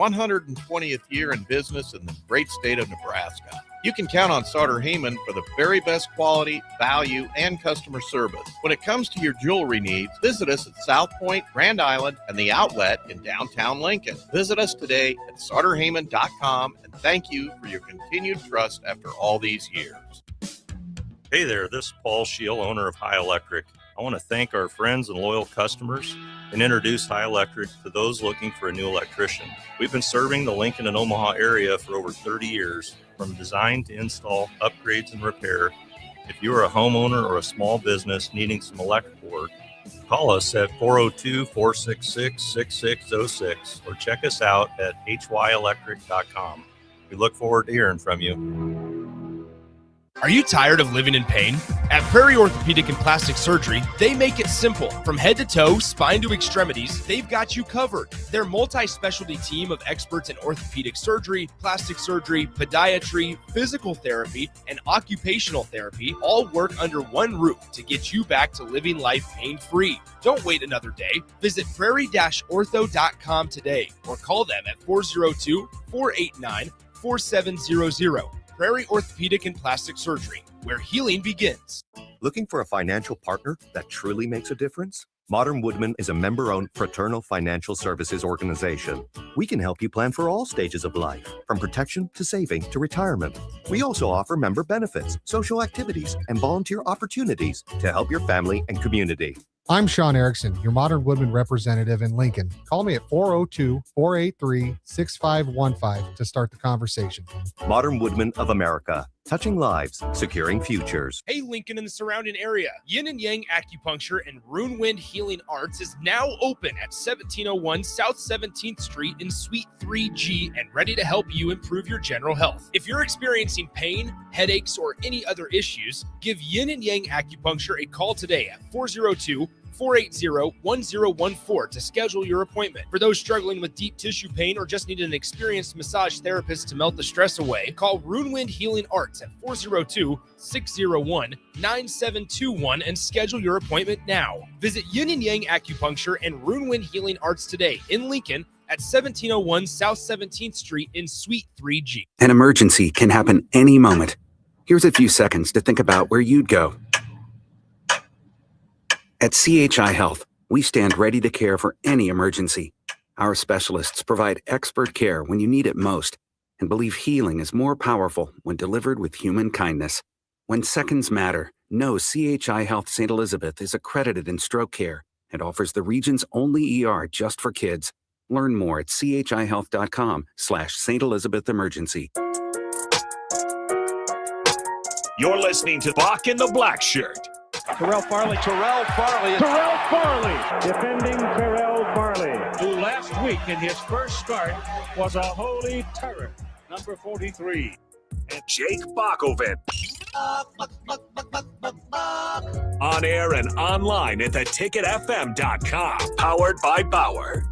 120th year in business in the great state of Nebraska. You can count on Sauter Heyman for the very best quality, value, and customer service. When it comes to your jewelry needs, visit us at South Point, Grand Island, and the Outlet in downtown Lincoln. Visit us today at sauterheyman.com, and thank you for your continued trust after all these years. Hey there, this is Paul Scheel, owner of High Electric. I want to thank our friends and loyal customers and introduce High Electric to those looking for a new electrician. We've been serving the Lincoln and Omaha area for over 30 years, from design to install, upgrades, and repair. If you are a homeowner or a small business needing some electrical work, call us at 402-466-6606 or check us out at hyelectric.com. We look forward to hearing from you. Are you tired of living in pain? At Prairie Orthopedic and Plastic Surgery, they make it simple. From head to toe, spine to extremities, they've got you covered. Their multi-specialty team of experts in orthopedic surgery, plastic surgery, podiatry, physical therapy, and occupational therapy all work under one roof to get you back to living life pain-free. Don't wait another day. Visit prairie-ortho.com today or call them at 402-489-4700. Prairie Orthopedic and Plastic Surgery, where healing begins. Looking for a financial partner that truly makes a difference? Modern Woodman is a member-owned fraternal financial services organization. We can help you plan for all stages of life, from protection to saving to retirement. We also offer member benefits, social activities, and volunteer opportunities to help your family and community. I'm Sean Erickson, your Modern Woodman representative in Lincoln. Call me at 402-483-6515 to start the conversation. Modern Woodman of America, touching lives, securing futures. Hey, Lincoln and the surrounding area. Yin and Yang Acupuncture and Rune Wind Healing Arts is now open at 1701 South 17th Street in Suite 3G and ready to help you improve your general health. If you're experiencing pain, headaches, or any other issues, give Yin and Yang Acupuncture a call today at 402-480-1014 to schedule your appointment. For those struggling with deep tissue pain or just need an experienced massage therapist to melt the stress away, call Rune Wind Healing Arts at 402-601-9721 and schedule your appointment now. Visit Yin and Yang Acupuncture and Rune Wind Healing Arts today in Lincoln at 1701 South 17th Street in Suite 3G. An emergency can happen any moment. Here's a few seconds to think about where you'd go. At CHI Health, we stand ready to care for any emergency. Our specialists provide expert care when you need it most and believe healing is more powerful when delivered with human kindness. When seconds matter, know CHI Health St. Elizabeth is accredited in stroke care and offers the region's only ER just for kids. Learn more at chihealth.com/St. Elizabeth Emergency. You're listening to Bock and the Blackshirt. Terrell Farley. Defending Terrell Farley, who last week in his first start was a holy terror. Number 43. And Jake Bockoven. On air and online at theticketfm.com. Powered by Bauer.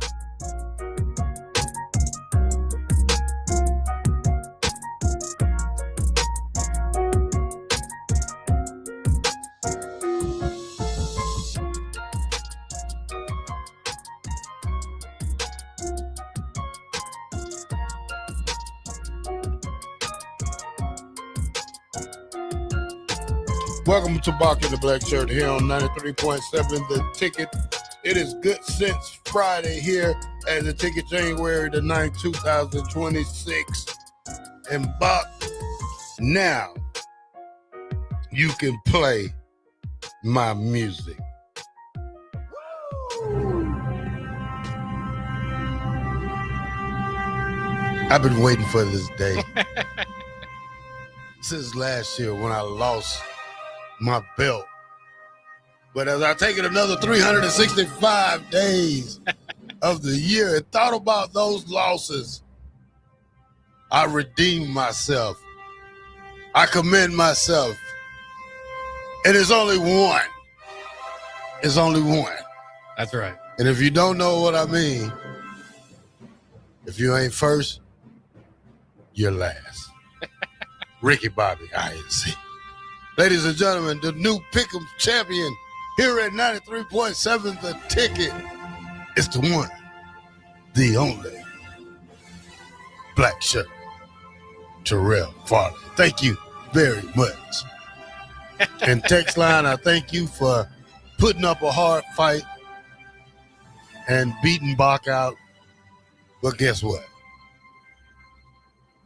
Welcome to Bock The Blackshirt here on 93.7 The Ticket. It is Good Sense Friday here at The Ticket, January the 9th, 2026. And Bock, now you can play my music. I've been waiting for this day since last year when I lost my belt. But as I take it another 365 days of the year and thought about those losses, I redeemed myself. I commend myself. And it's only one. It's only one. That's right. And if you don't know what I mean, if you ain't first, you're last. Ricky Bobby, INC. Ladies and gentlemen, the new Pick'em champion here at 93.7 The Ticket is the one, the only, Blackshirt, Terrell Farley. Thank you very much. And text line, I thank you for putting up a hard fight and beating Bock out. But guess what?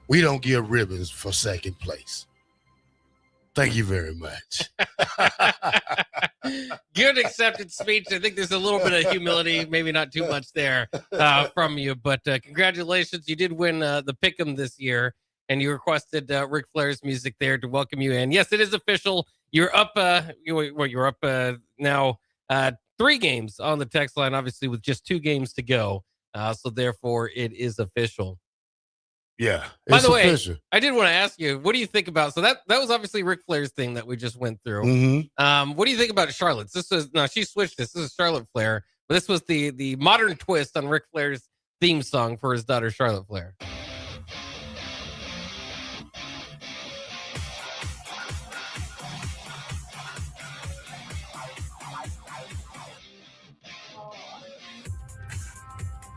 We don't give ribbons for second place. Thank you very much. Good acceptance speech. I think there's a little bit of humility, maybe not too much there from you, but congratulations. You did win the Pick'em this year, and you requested Ric Flair's music there to welcome you in. Yes, it is official. You're up. You're up now 3 games on the text line, obviously, with just 2 games to go. So therefore, it is official. Yeah. By the way, official. I did want to ask you, what do you think about? So that was obviously Ric Flair's thing that we just went through. Mm-hmm. What do you think about Charlotte's? She switched this. This is Charlotte Flair, but this was the modern twist on Ric Flair's theme song for his daughter Charlotte Flair.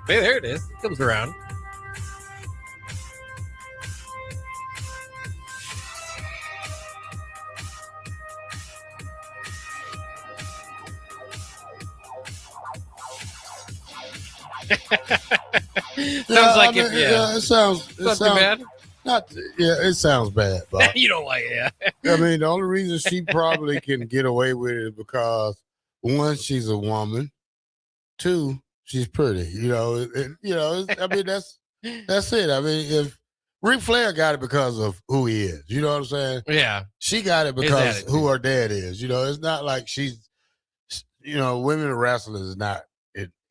Hey, there it is. It comes around. It sounds not too bad. It sounds bad, Bob. You don't like it, yeah. I mean, the only reason she probably can get away with it is because 1, she's a woman. 2, she's pretty. I mean, that's it. I mean, if Ric Flair got it because of who he is, you know what I'm saying? Yeah. She got it because who her dad is. It's not like she's, women wrestling is not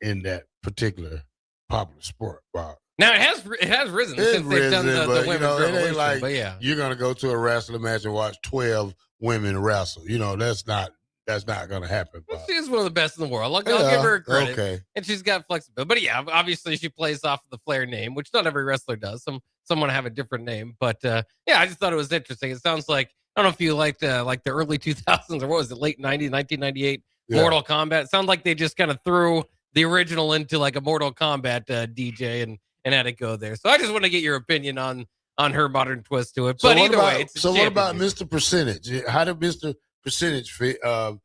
in that particular popular sport, Bob. Now it has risen since they've done the women's revolution. It ain't like but yeah, you're gonna go to a wrestling match and watch 12 women wrestle. That's not gonna happen. Bob. She is one of the best in the world. I'll give her credit. Okay. And she's got flexibility. But yeah, obviously she plays off of the Flair name, which not every wrestler does. Someone have a different name. But yeah, I just thought it was interesting. It sounds like, I don't know if you liked the early 2000s or what was it, late 90s, 1998 Mortal Kombat. It sounded like they just kind of threw the original into like a Mortal Kombat DJ and had it go there. So I just want to get your opinion on her modern twist to it. But either way, it's what about Mr. Percentage? How did Mr. Percentage fit? Well,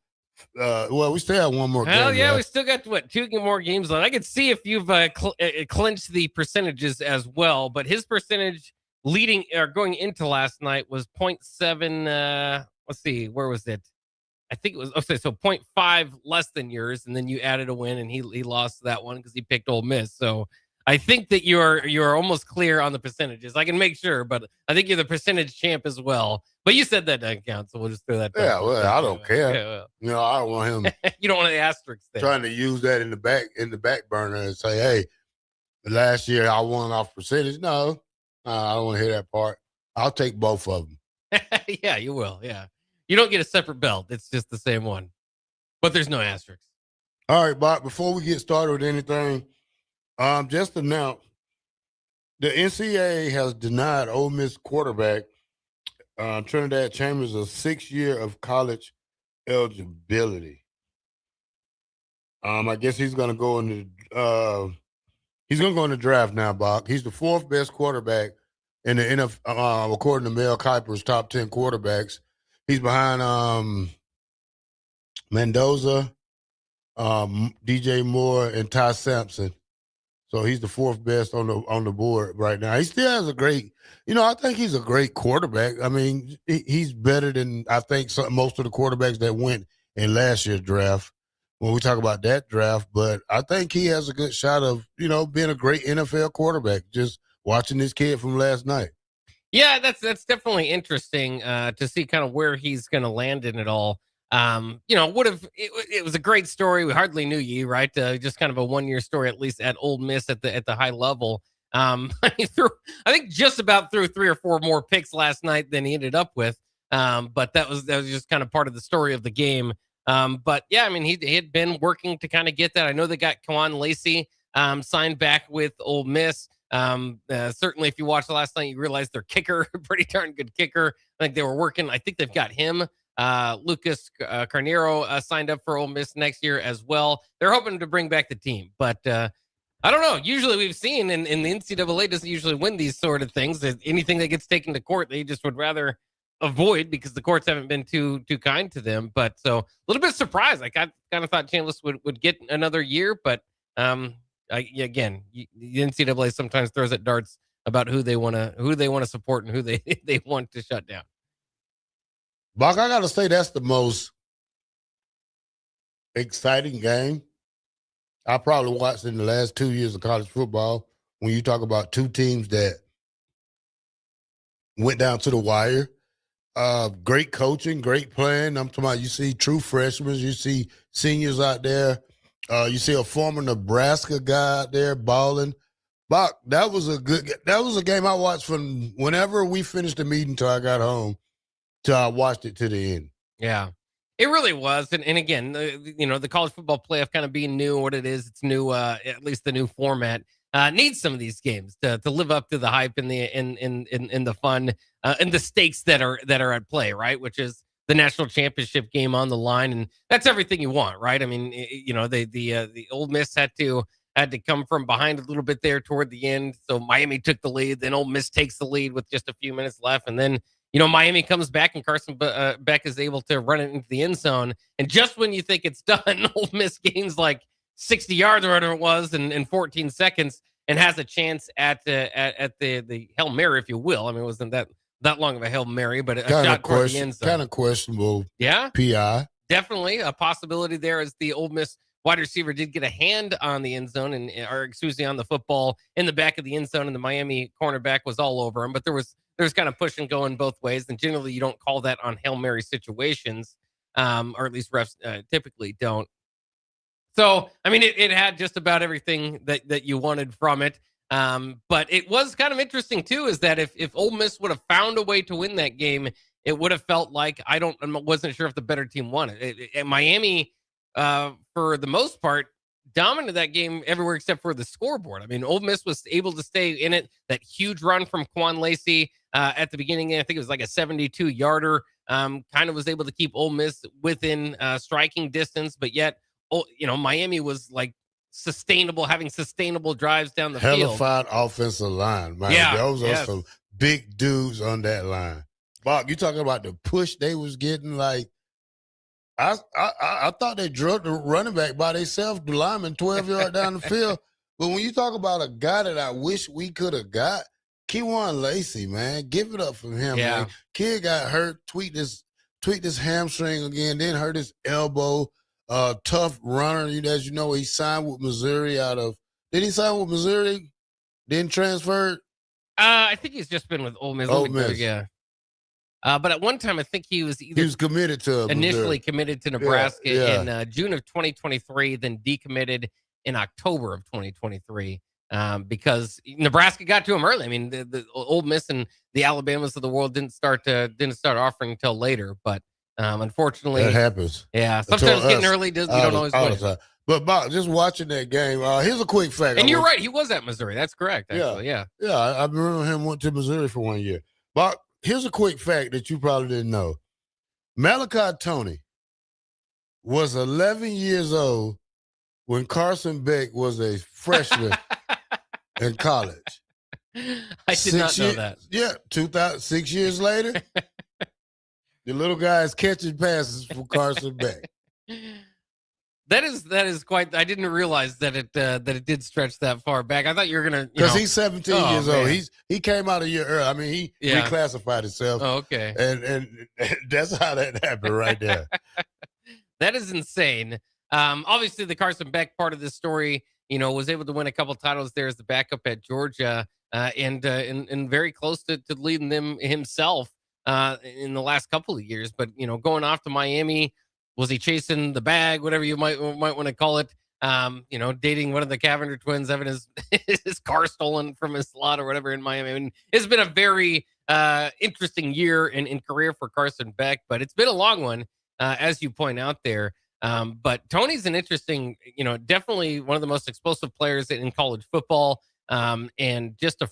we still have one more game. Hell yeah, we still got 2 more games left. I could see if you've clinched the percentages as well, but his percentage leading or going into last night was 0.7. Let's see, where was it? I think it was so 0.5 less than yours, and then you added a win, and he lost that one because he picked Ole Miss. So I think that you're almost clear on the percentages. I can make sure, but I think you're the percentage champ as well. But you said that doesn't count, so we'll just throw that down. Yeah, well, I don't care. Yeah, well. I don't want him. You don't want the asterisks there. Trying to use that in the back burner and say, hey, last year I won off percentage. No, I don't want to hear that part. I'll take both of them. Yeah, you will. Yeah. You don't get a separate belt. It's just the same one. But there's no asterisks. All right, Bob, before we get started with anything, just announce the NCAA has denied Ole Miss quarterback Trinidad Chambers a 6-year of college eligibility. I guess he's going to go in the draft now, Bob. He's the 4th best quarterback in the NFL, according to Mel Kiper's top 10 quarterbacks. He's behind Mendoza, DJ Moore, and Ty Sampson. So he's the 4th best on the board right now. He still has a great, I think he's a great quarterback. I mean, he's better than I think most of the quarterbacks that went in last year's draft when we talk about that draft. But I think he has a good shot of, being a great NFL quarterback, just watching this kid from last night. Yeah, that's definitely interesting to see kind of where he's going to land in it all. It was a great story. We hardly knew you, right? Just kind of a 1-year story, at least at Ole Miss at the high level. He threw, I think, just about threw 3 or 4 more picks last night than he ended up with. But that was just kind of part of the story of the game. But yeah, I mean, he had been working to kind of get that. I know they got Kawan Lacey signed back with Ole Miss. Certainly, if you watched last night, you realize their kicker, pretty darn good kicker. I think they were working. I think they've got him. Lucas Carneiro signed up for Ole Miss next year as well. They're hoping to bring back the team, but I don't know. Usually we've seen, and the NCAA doesn't usually win these sort of things. Anything that gets taken to court, they just would rather avoid because the courts haven't been too kind to them. But so a little bit surprised. I kind of thought Chambliss would get another year, but the NCAA sometimes throws at darts about who they want to support and who they want to shut down. Buck, I gotta say that's the most exciting game I probably watched in the last 2 years of college football. When you talk about two teams that went down to the wire, great coaching, great playing. I'm talking about you see true freshmen, you see seniors out there, you see a former Nebraska guy out there balling. Buck, that was a game I watched from whenever we finished the meeting till I got home, till I watched it to the end. Yeah. It really was. And again, the college football playoff kind of being new, what it is, it's new, at least the new format, needs some of these games to live up to the hype and the fun and the stakes that are at play, right? Which is the national championship game on the line. And that's everything you want, right? I mean, the Ole Miss had to come from behind a little bit there toward the end. So Miami took the lead, then Ole Miss takes the lead with just a few minutes left. And then Miami comes back and Carson Beck is able to run it into the end zone. And just when you think it's done, Ole Miss gains like 60 yards or whatever it was in 14 seconds and has a chance at the Hail Mary, if you will. I mean, it wasn't that long of a Hail Mary, but a shot toward the end zone. Kind of questionable. Yeah. PI. Definitely a possibility there as the Ole Miss wide receiver did get a hand on the end zone on the football in the back of the end zone, and the Miami cornerback was all over him. But there was kind of push and going both ways, and generally you don't call that on Hail Mary situations, or at least refs typically don't. So, I mean, it had just about everything that you wanted from it. But it was kind of interesting, too, is that if Ole Miss would have found a way to win that game, it would have felt like I wasn't sure if the better team won it. Miami, for the most part, dominated that game everywhere except for the scoreboard. I mean, Ole Miss was able to stay in it. That huge run from Quan Lacey at the beginning, I think it was like a 72-yarder, kind of was able to keep Ole Miss within striking distance, but yet, Miami was like having sustainable drives down the field. Hellified offensive line, man. Yeah, Those are some big dudes on that line. Bob, you talking about the push they was getting? Like, I thought they drug the running back by themselves, the lineman 12 yards down the field. But when you talk about a guy that I wish we could have got, Kewan Lacey, man, give it up for him. Yeah. Man. Kid got hurt, tweaked his hamstring again, then hurt his elbow. Tough runner. As you know, he signed with Missouri did he sign with Missouri? Then transferred? I think he's just been with Ole Miss. Ole Miss. Yeah. But at one time, I think he was committed to initially Missouri. Committed to Nebraska in June of 2023, then decommitted in October of 2023 because Nebraska got to him early. I mean, the Ole Miss and the Alabamas of the world didn't start offering until later, but unfortunately, that happens. Yeah, sometimes getting early you don't always win. But Bob, just watching that game, here's a quick fact. And you're right, he was at Missouri. That's correct. Actually, yeah. I remember him went to Missouri for 1 year. Bob, here's a quick fact that you probably didn't know. Malachi Tony was 11 years old when Carson Beck was a freshman in college. I did not know that. Yeah, 6 years later. The little guy's catching passes for Carson Beck. That is quite. I didn't realize that it did stretch that far back. I thought you were gonna because he's 17 years old. Man. He came out a year early. I mean, he reclassified himself. Oh, okay. And that's how that happened right there. That is insane. Obviously, the Carson Beck part of this story, was able to win a couple titles there as the backup at Georgia, and very close to leading them himself. In the last couple of years, but going off to Miami, was he chasing the bag, whatever you might want to call it? Dating one of the Cavender twins, having his car stolen from his slot or whatever in Miami. I mean, it's been a very interesting year in career for Carson Beck, but it's been a long one, as you point out there. But Tony's an interesting, definitely one of the most explosive players in college football, and just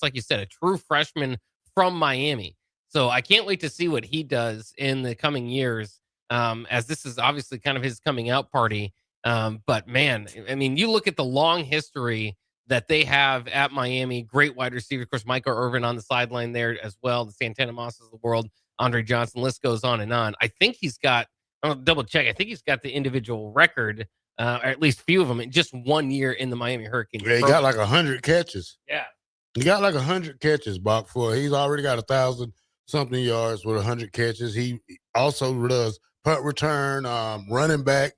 like you said, a true freshman from Miami. So I can't wait to see what he does in the coming years, as this is obviously kind of his coming out party. But man, I mean, you look at the long history that they have at Miami. Great wide receiver. Of course, Michael Irvin on the sideline there as well. The Santana Mosses of the world. Andre Johnson. List goes on and on. I think he's got, I'll double check. I think he's got the individual record, or at least few of them, in just 1 year in the Miami Hurricanes. Yeah, he got like 100 catches. Yeah. He got like 100 catches, Bach, for he's already got 1,000-something yards with 100 catches. He also does punt return, running back.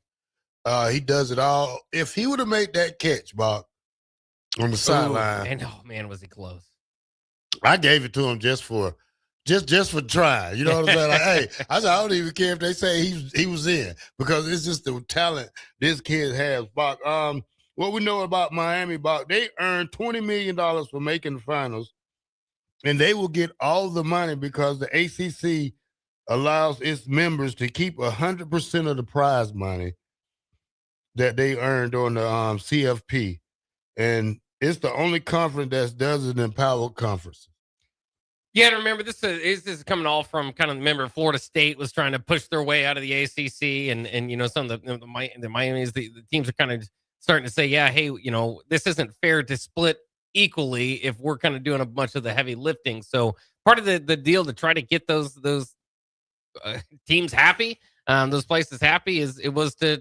He does it all. If he would have made that catch, Bach, on the sideline. And oh man, was he close. I gave it to him just for trying. You know what I'm saying? Like, hey, I said, I don't even care if they say he was in, because it's just the talent this kid has, Bach. What we know about Miami, Bach, they earned $20 million for making the finals, and they will get all the money because the ACC allows its members to keep 100% of the prize money that they earned on the CFP. And it's the only conference that does it in Power Conference. Yeah, and remember, this is coming all from kind of, remember, Florida State was trying to push their way out of the ACC, and you know, some of the Miami's, the teams are kind of starting to say, yeah, hey, you know, this isn't fair to split equally if we're kind of doing a bunch of the heavy lifting. So part of the deal to try to get those teams happy, those places happy, was to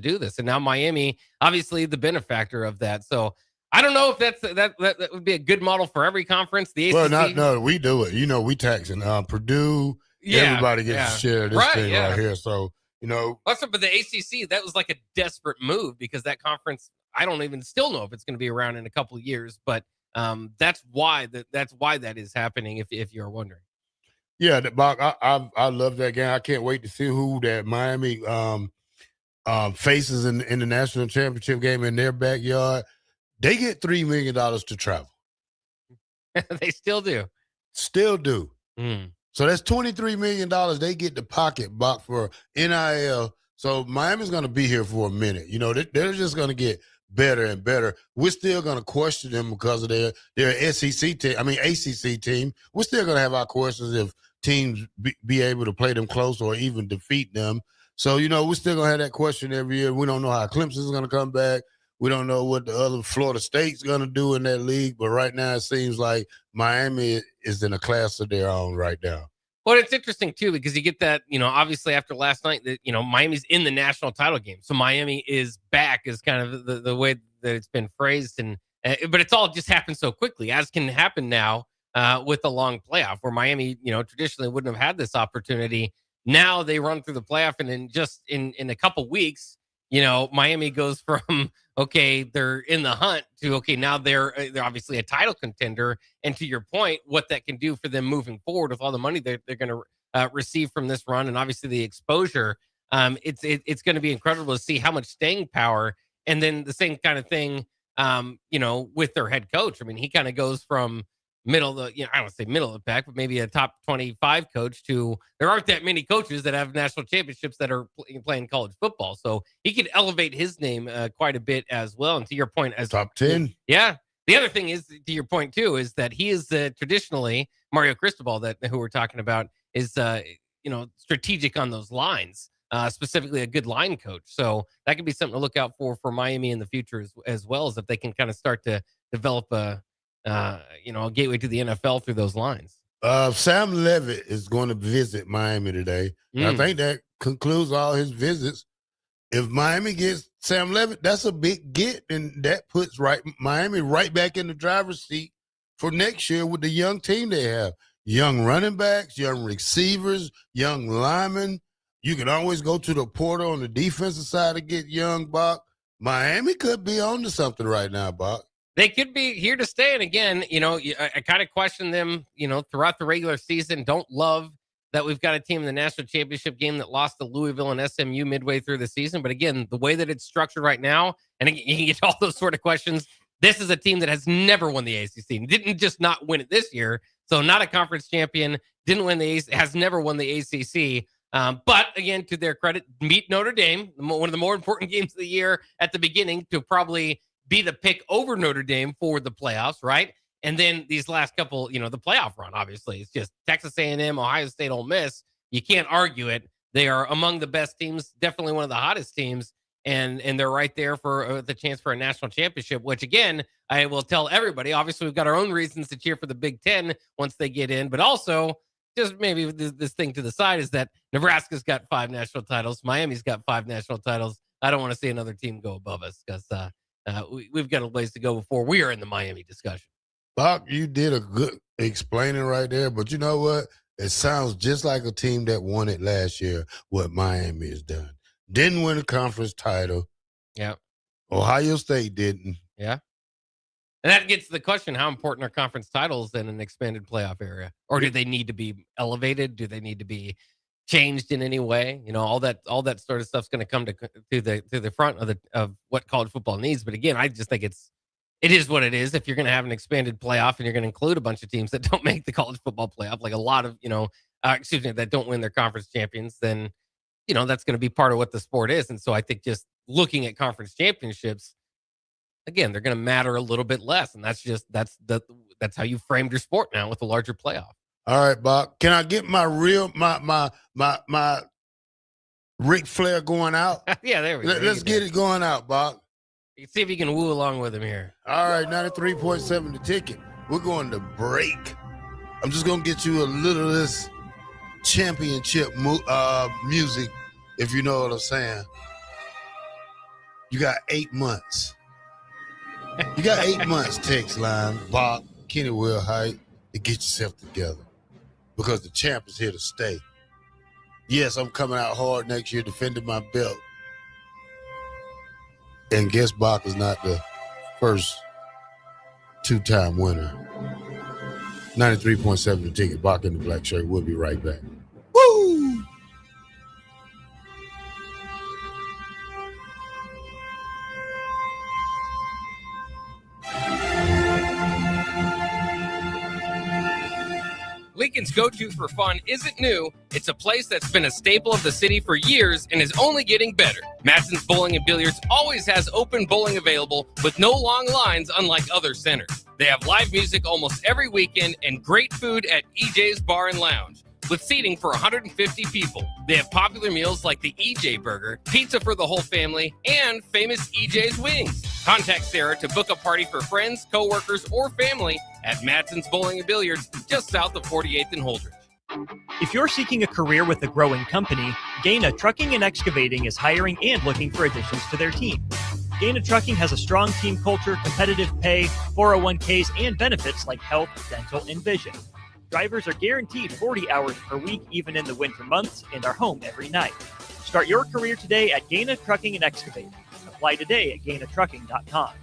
do this, and now Miami, obviously, the benefactor of that. So I don't know if that would be a good model for every conference. The ACC, well, no, we do it. You know, we taxing Purdue. Yeah, everybody gets a share of this thing right here. So you know, but the ACC, that was like a desperate move, because that conference, I don't even still know if it's going to be around in a couple of years, but that's why that is happening. If you're wondering. Yeah, Bach, I love that game. I can't wait to see who that Miami faces in the national championship game in their backyard. They get $3 million to travel. They still do. Still do. Mm. So that's $23 million they get to pocket, Bach, for NIL. So Miami's going to be here for a minute. You know, they're just going to get better and better. We're still going to question them because of their SEC team. I mean, ACC team. We're still going to have our questions if teams be able to play them close or even defeat them. So, you know, we're still going to have that question every year. We don't know how Clemson's going to come back. We don't know what the other Florida State's going to do in that league. But right now it seems like Miami is in a class of their own right now. Well, it's interesting, too, because you get that, you know, obviously after last night, that, you know, Miami's in the national title game. So Miami is back, is kind of the way that it's been phrased. But it's all just happened so quickly, as can happen now with the long playoff, where Miami, you know, traditionally wouldn't have had this opportunity. Now they run through the playoff, and in a couple weeks, you know, Miami goes from, okay, they're in the hunt, to, okay, now they're obviously a title contender. And to your point, what that can do for them moving forward with all the money they're going to receive from this run, and obviously the exposure, it's going to be incredible to see how much staying power. And then the same kind of thing, you know, with their head coach. I mean, he kind of goes from middle of the, you know, I don't say middle of the pack, but maybe a top 25 coach, to, there aren't that many coaches that have national championships that are playing college football. So he could elevate his name quite a bit as well. And to your point, as top 10. Yeah. The other thing is, to your point too, is that he is traditionally, Mario Cristobal, who we're talking about, is, you know, strategic on those lines, specifically a good line coach. So that could be something to look out for Miami in the future, as well, as if they can kind of start to develop a gateway to the NFL through those lines. Sam Levitt is going to visit Miami today. I think that concludes all his visits. If Miami gets Sam Levitt, that's a big get, and that puts Miami right back in the driver's seat for next year with the young team they have. Young running backs, young receivers, young linemen. You can always go to the portal on the defensive side to get young, Bach. Miami could be on to something right now, Bach. They could be here to stay. And again, you know, I kind of question them, you know, throughout the regular season. Don't love that we've got a team in the national championship game that lost to Louisville and SMU midway through the season. But again, the way that it's structured right now, and you can get all those sort of questions. This is a team that has never won the ACC. Didn't just not win it this year. So not a conference champion, didn't win has never won the ACC. But again, to their credit, beat Notre Dame, one of the more important games of the year at the beginning, to probably be the pick over Notre Dame for the playoffs, right? And then these last couple, you know, the playoff run, obviously, it's just Texas A&M, Ohio State, Ole Miss. You can't argue it. They are among the best teams, definitely one of the hottest teams and they're right there for the chance for a national championship, which again, I will tell everybody, obviously we've got our own reasons to cheer for the Big Ten once they get in, but also just maybe this thing to the side is that Nebraska's got 5 national titles. Miami's got 5 national titles. I don't want to see another team go above us because we've got a ways to go before we are in the Miami discussion. Bock, you did a good explaining right there, but you know what? It sounds just like a team that won it last year, what Miami has done. Didn't win a conference title. Yeah. Ohio State didn't. Yeah. And that gets to the question, how important are conference titles in an expanded playoff area? Or do they need to be elevated? Do they need to be changed in any way? You know, all that sort of stuff's going to come to the front of what college football needs. But again, I just think it is what it is. If you're going to have an expanded playoff and you're going to include a bunch of teams that don't make the college football playoff, like a lot of, that don't win their conference champions, then, that's going to be part of what the sport is. And so I think just looking at conference championships, again, they're going to matter a little bit less. And that's how you framed your sport now with a larger playoff. All right, Bock. Can I get my Ric Flair going out? Yeah, there we go. Let's get it going out, Bock. You can see if you can woo along with him here. All right, 93.7 the ticket. We're going to break. I'm just going to get you a little of this championship music, if you know what I'm saying. You got 8 months. You got 8 months, text line, Bock, Kenny Will Height, to get yourself together because the champ is here to stay. Yes, I'm coming out hard next year defending my belt. And guess Bock is not the first 2-time winner. 93.7 the ticket. Bock in the black shirt. We'll be right back. Woo! Lincoln's go-to for fun isn't new. It's a place that's been a staple of the city for years and is only getting better. Matson's Bowling and Billiards always has open bowling available with no long lines, unlike other centers. They have live music almost every weekend and great food at EJ's Bar and Lounge, with seating for 150 people. They have popular meals like the EJ Burger, pizza for the whole family, and famous EJ's Wings. Contact Sarah to book a party for friends, coworkers, or family at Matson's Bowling and Billiards, just south of 48th and Holdridge. If you're seeking a career with a growing company, Gaina Trucking and Excavating is hiring and looking for additions to their team. Gaina Trucking has a strong team culture, competitive pay, 401ks, and benefits like health, dental, and vision. Drivers are guaranteed 40 hours per week, even in the winter months, and are home every night. Start your career today at Gaina Trucking and Excavating. Apply today at GainaTrucking.com.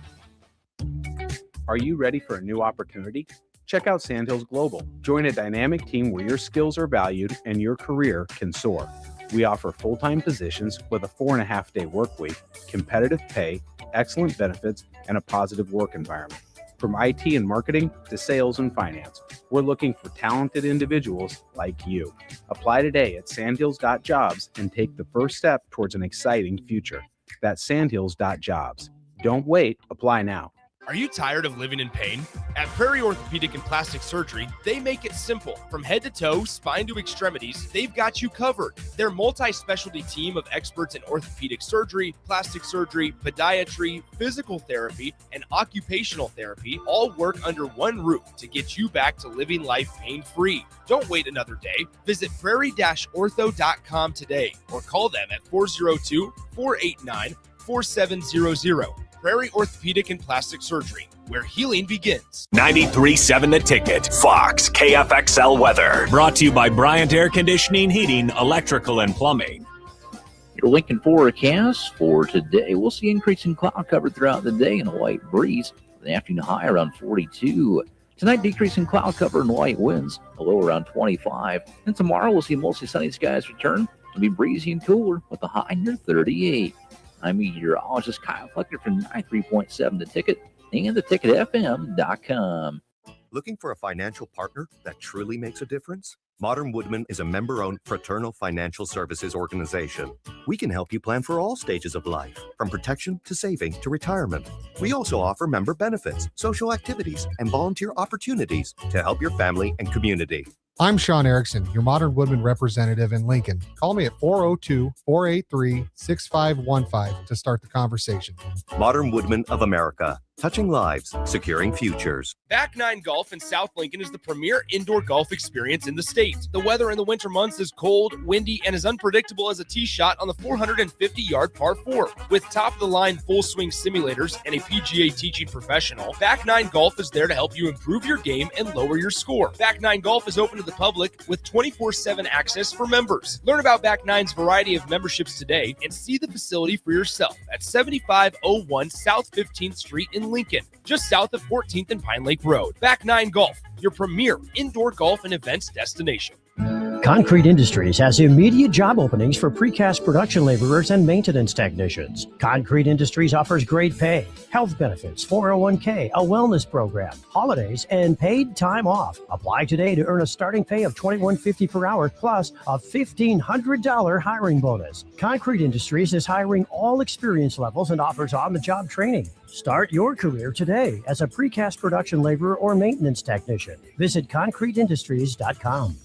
Are you ready for a new opportunity? Check out Sandhills Global. Join a dynamic team where your skills are valued and your career can soar. We offer full-time positions with a 4.5-day work week, competitive pay, excellent benefits, and a positive work environment. From IT and marketing to sales and finance, we're looking for talented individuals like you. Apply today at sandhills.jobs and take the first step towards an exciting future. That's sandhills.jobs. Don't wait. Apply now. Are you tired of living in pain? At Prairie Orthopedic and Plastic Surgery, they make it simple. From head to toe, spine to extremities, they've got you covered. Their multi-specialty team of experts in orthopedic surgery, plastic surgery, podiatry, physical therapy, and occupational therapy all work under one roof to get you back to living life pain-free. Don't wait another day. Visit prairie-ortho.com today or call them at 402-489-4700. Prairie Orthopedic and Plastic Surgery, where healing begins. 93.7 The Ticket, Fox, KFXL weather. Brought to you by Bryant Air Conditioning, Heating, Electrical, and Plumbing. Your Lincoln forecast for today, we'll see increasing cloud cover throughout the day and a light breeze. The afternoon high around 42. Tonight, decreasing cloud cover and light winds, a low around 25. And tomorrow, we'll see mostly sunny skies return. It'll be breezy and cooler with a high near 38. I'm meteorologist Kyle Flecker from 93.7 The Ticket and theticketfm.com. Looking for a financial partner that truly makes a difference? Modern Woodman is a member-owned fraternal financial services organization. We can help you plan for all stages of life, from protection to saving to retirement. We also offer member benefits, social activities, and volunteer opportunities to help your family and community. I'm Sean Erickson, your Modern Woodman representative in Lincoln. Call me at 402-483-6515 to start the conversation. Modern Woodmen of America, touching lives, securing futures. Back Nine Golf in South Lincoln is the premier indoor golf experience in the state. The weather in the winter months is cold, windy, and as unpredictable as a tee shot on the 450-yard par 4. With top-of-the-line full-swing simulators and a PGA teaching professional, Back Nine Golf is there to help you improve your game and lower your score. Back Nine Golf is open to the public with 24/7 access for members. Learn about Back Nine's variety of memberships today and see the facility for yourself at 7501 South 15th Street in Lincoln, just south of 14th and Pine Lake Road. Back Nine Golf, your premier indoor golf and events destination. Concrete Industries has immediate job openings for precast production laborers and maintenance technicians. Concrete Industries offers great pay, health benefits, 401k, a wellness program, holidays, and paid time off. Apply today to earn a starting pay of $21.50 per hour plus a $1,500 hiring bonus. Concrete Industries is hiring all experience levels and offers on-the-job training. Start your career today as a precast production laborer or maintenance technician. Visit concreteindustries.com.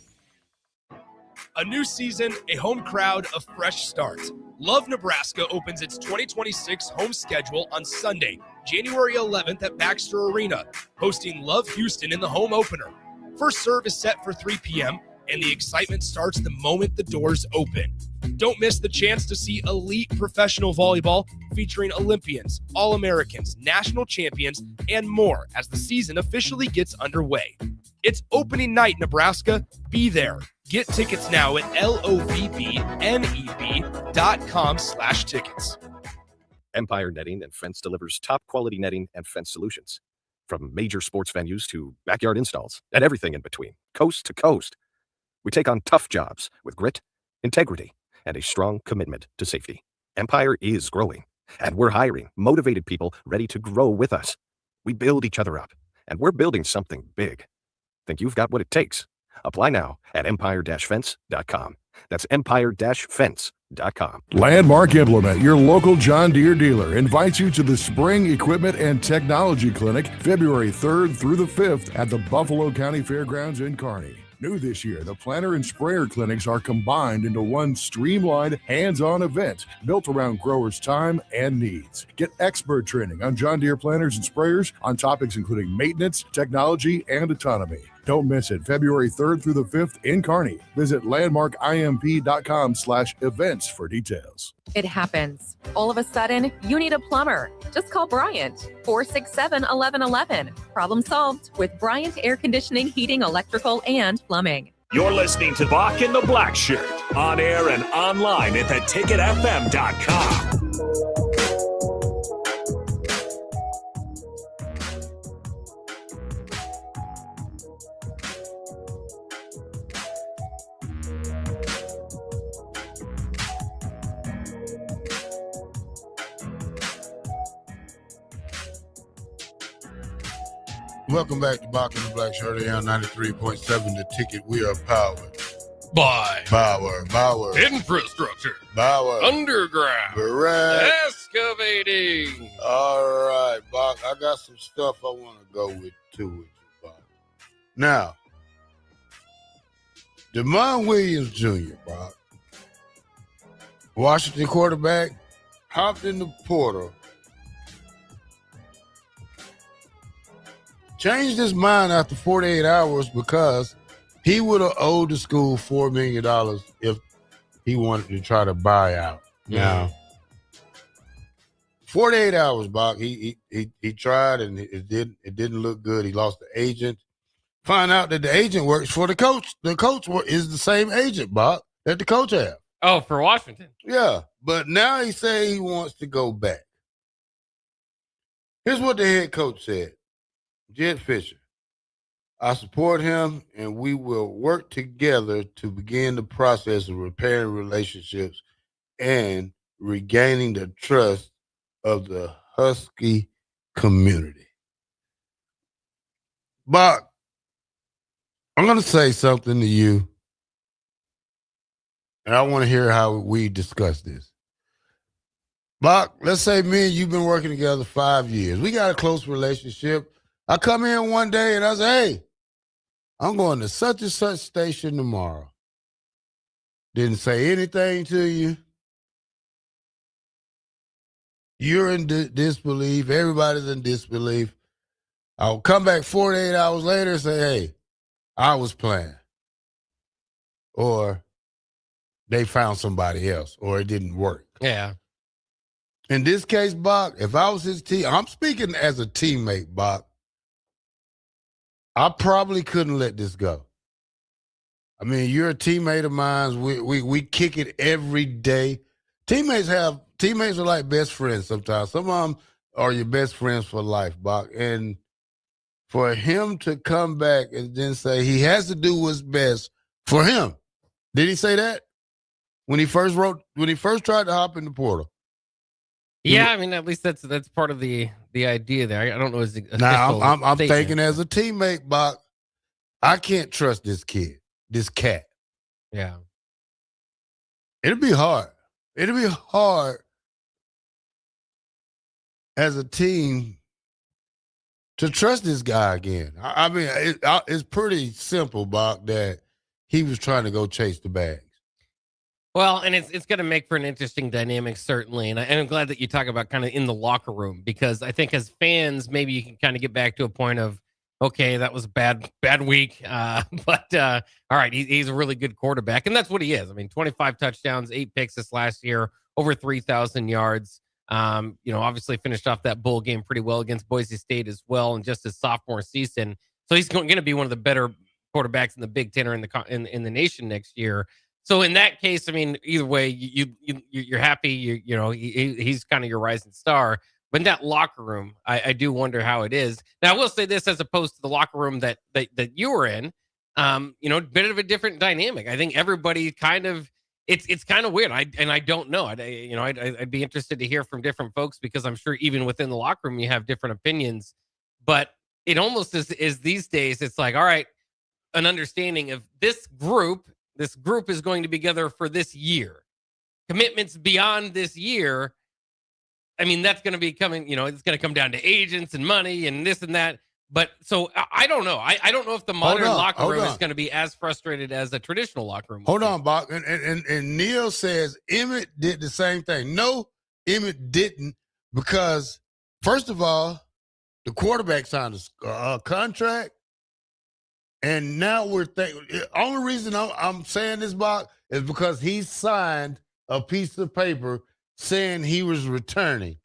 A new season, a home crowd, a fresh start. Love Nebraska opens its 2026 home schedule on Sunday, January 11th at Baxter Arena, hosting Love Houston in the home opener. First serve is set for 3 p.m., and the excitement starts the moment the doors open. Don't miss the chance to see elite professional volleyball featuring Olympians, All-Americans, national champions, and more as the season officially gets underway. It's opening night, Nebraska. Be there. Get tickets now at lovneb.com/tickets. Empire Netting and Fence delivers top-quality netting and fence solutions. From major sports venues to backyard installs and everything in between, coast to coast. We take on tough jobs with grit, integrity, and a strong commitment to safety. Empire is growing, and we're hiring motivated people ready to grow with us. We build each other up, and we're building something big. Think you've got what it takes? Apply now at empire-fence.com. That's empire-fence.com. Landmark Implement, your local John Deere dealer, invites you to the Spring Equipment and Technology Clinic, February 3rd through the 5th at the Buffalo County Fairgrounds in Kearney. New this year, the planter and sprayer clinics are combined into one streamlined, hands-on event built around growers' time and needs. Get expert training on John Deere planters and sprayers on topics including maintenance, technology, and autonomy. Don't miss it. February 3rd through the 5th in Kearney. Visit landmarkimp.com/events for details. It happens. All of a sudden, you need a plumber. Just call Bryant, 467-1111. Problem solved with Bryant Air Conditioning, Heating, Electrical, and Plumbing. You're listening to Bock the Blackshirt, on air and online at theticketfm.com. Welcome back to Bock the Blackshirt here on 93.7 The Ticket. We are powered by Bauer Infrastructure, Bauer Underground, Correct. Excavating. All right, Bock, I got some stuff I want to go with you, Bock. Now, Demond Williams Jr., Bock, Washington quarterback, hopped in the portal, changed his mind after 48 hours because he would have owed the school $4 million if he wanted to try to buy out. Now, 48 hours, Bock. He tried and it didn't look good. He lost the agent. Find out that the agent works for the coach. The coach is the same agent, Bock, that the coach have. Oh, for Washington. Yeah, but now he say he wants to go back. Here's what the head coach said. Jed Fisher, I support him, and we will work together to begin the process of repairing relationships and regaining the trust of the Husky community. Bock, I'm going to say something to you, and I want to hear how we discuss this. Bock, let's say me and you've been working together 5 years. We got a close relationship. I come in one day and I say, hey, I'm going to such and such station tomorrow. Didn't say anything to you. You're in disbelief. Everybody's in disbelief. I'll come back 48 hours later and say, hey, I was playing. Or they found somebody else, or it didn't work. Yeah. In this case, Bock, if I was his team, I'm speaking as a teammate, Bock, I probably couldn't let this go. I mean, you're a teammate of mine. We kick it every day. Teammates are like best friends sometimes. Some of them are your best friends for life, Bock. And for him to come back and then say he has to do what's best for him. Did he say that when he first tried to hop in the portal? Yeah, I mean, at least that's part of the idea there. I don't know his now. I'm statement. thinking as a teammate, Bock, I can't trust this cat. Yeah, it'll be hard. It'll be hard as a team to trust this guy again. I mean, it's pretty simple, Bock, that he was trying to go chase the bags. Well, and it's going to make for an interesting dynamic, certainly. And I'm glad that you talk about kind of in the locker room, because I think as fans, maybe you can kind of get back to a point of, okay, that was a bad week. But all right, he's a really good quarterback. And that's what he is. I mean, 25 touchdowns, 8 picks this last year, over 3,000 yards. Obviously finished off that bowl game pretty well against Boise State as well, and just his sophomore season. So he's going to be one of the better quarterbacks in the Big Ten or in the nation next year. So in that case, I mean, either way, you're happy. He's kind of your rising star. But in that locker room, I do wonder how it is. Now, I will say this, as opposed to the locker room that you were in, bit of a different dynamic. I think everybody kind of, it's kind of weird. I don't know. I'd be interested to hear from different folks, because I'm sure even within the locker room you have different opinions. But it almost is these days. It's like, all right, an understanding of this group. This group is going to be together for this year. Commitments beyond this year, I mean, that's going to be coming, it's going to come down to agents and money and this and that. But so I don't know. I don't know if the modern locker room is going to be as frustrated as a traditional locker room. Hold on, Bock. And Neil says Emmett did the same thing. No, Emmett didn't, because, first of all, the quarterback signed a contract. And now we're thinking, the only reason I'm saying this, Bock, is because he signed a piece of paper saying he was returning.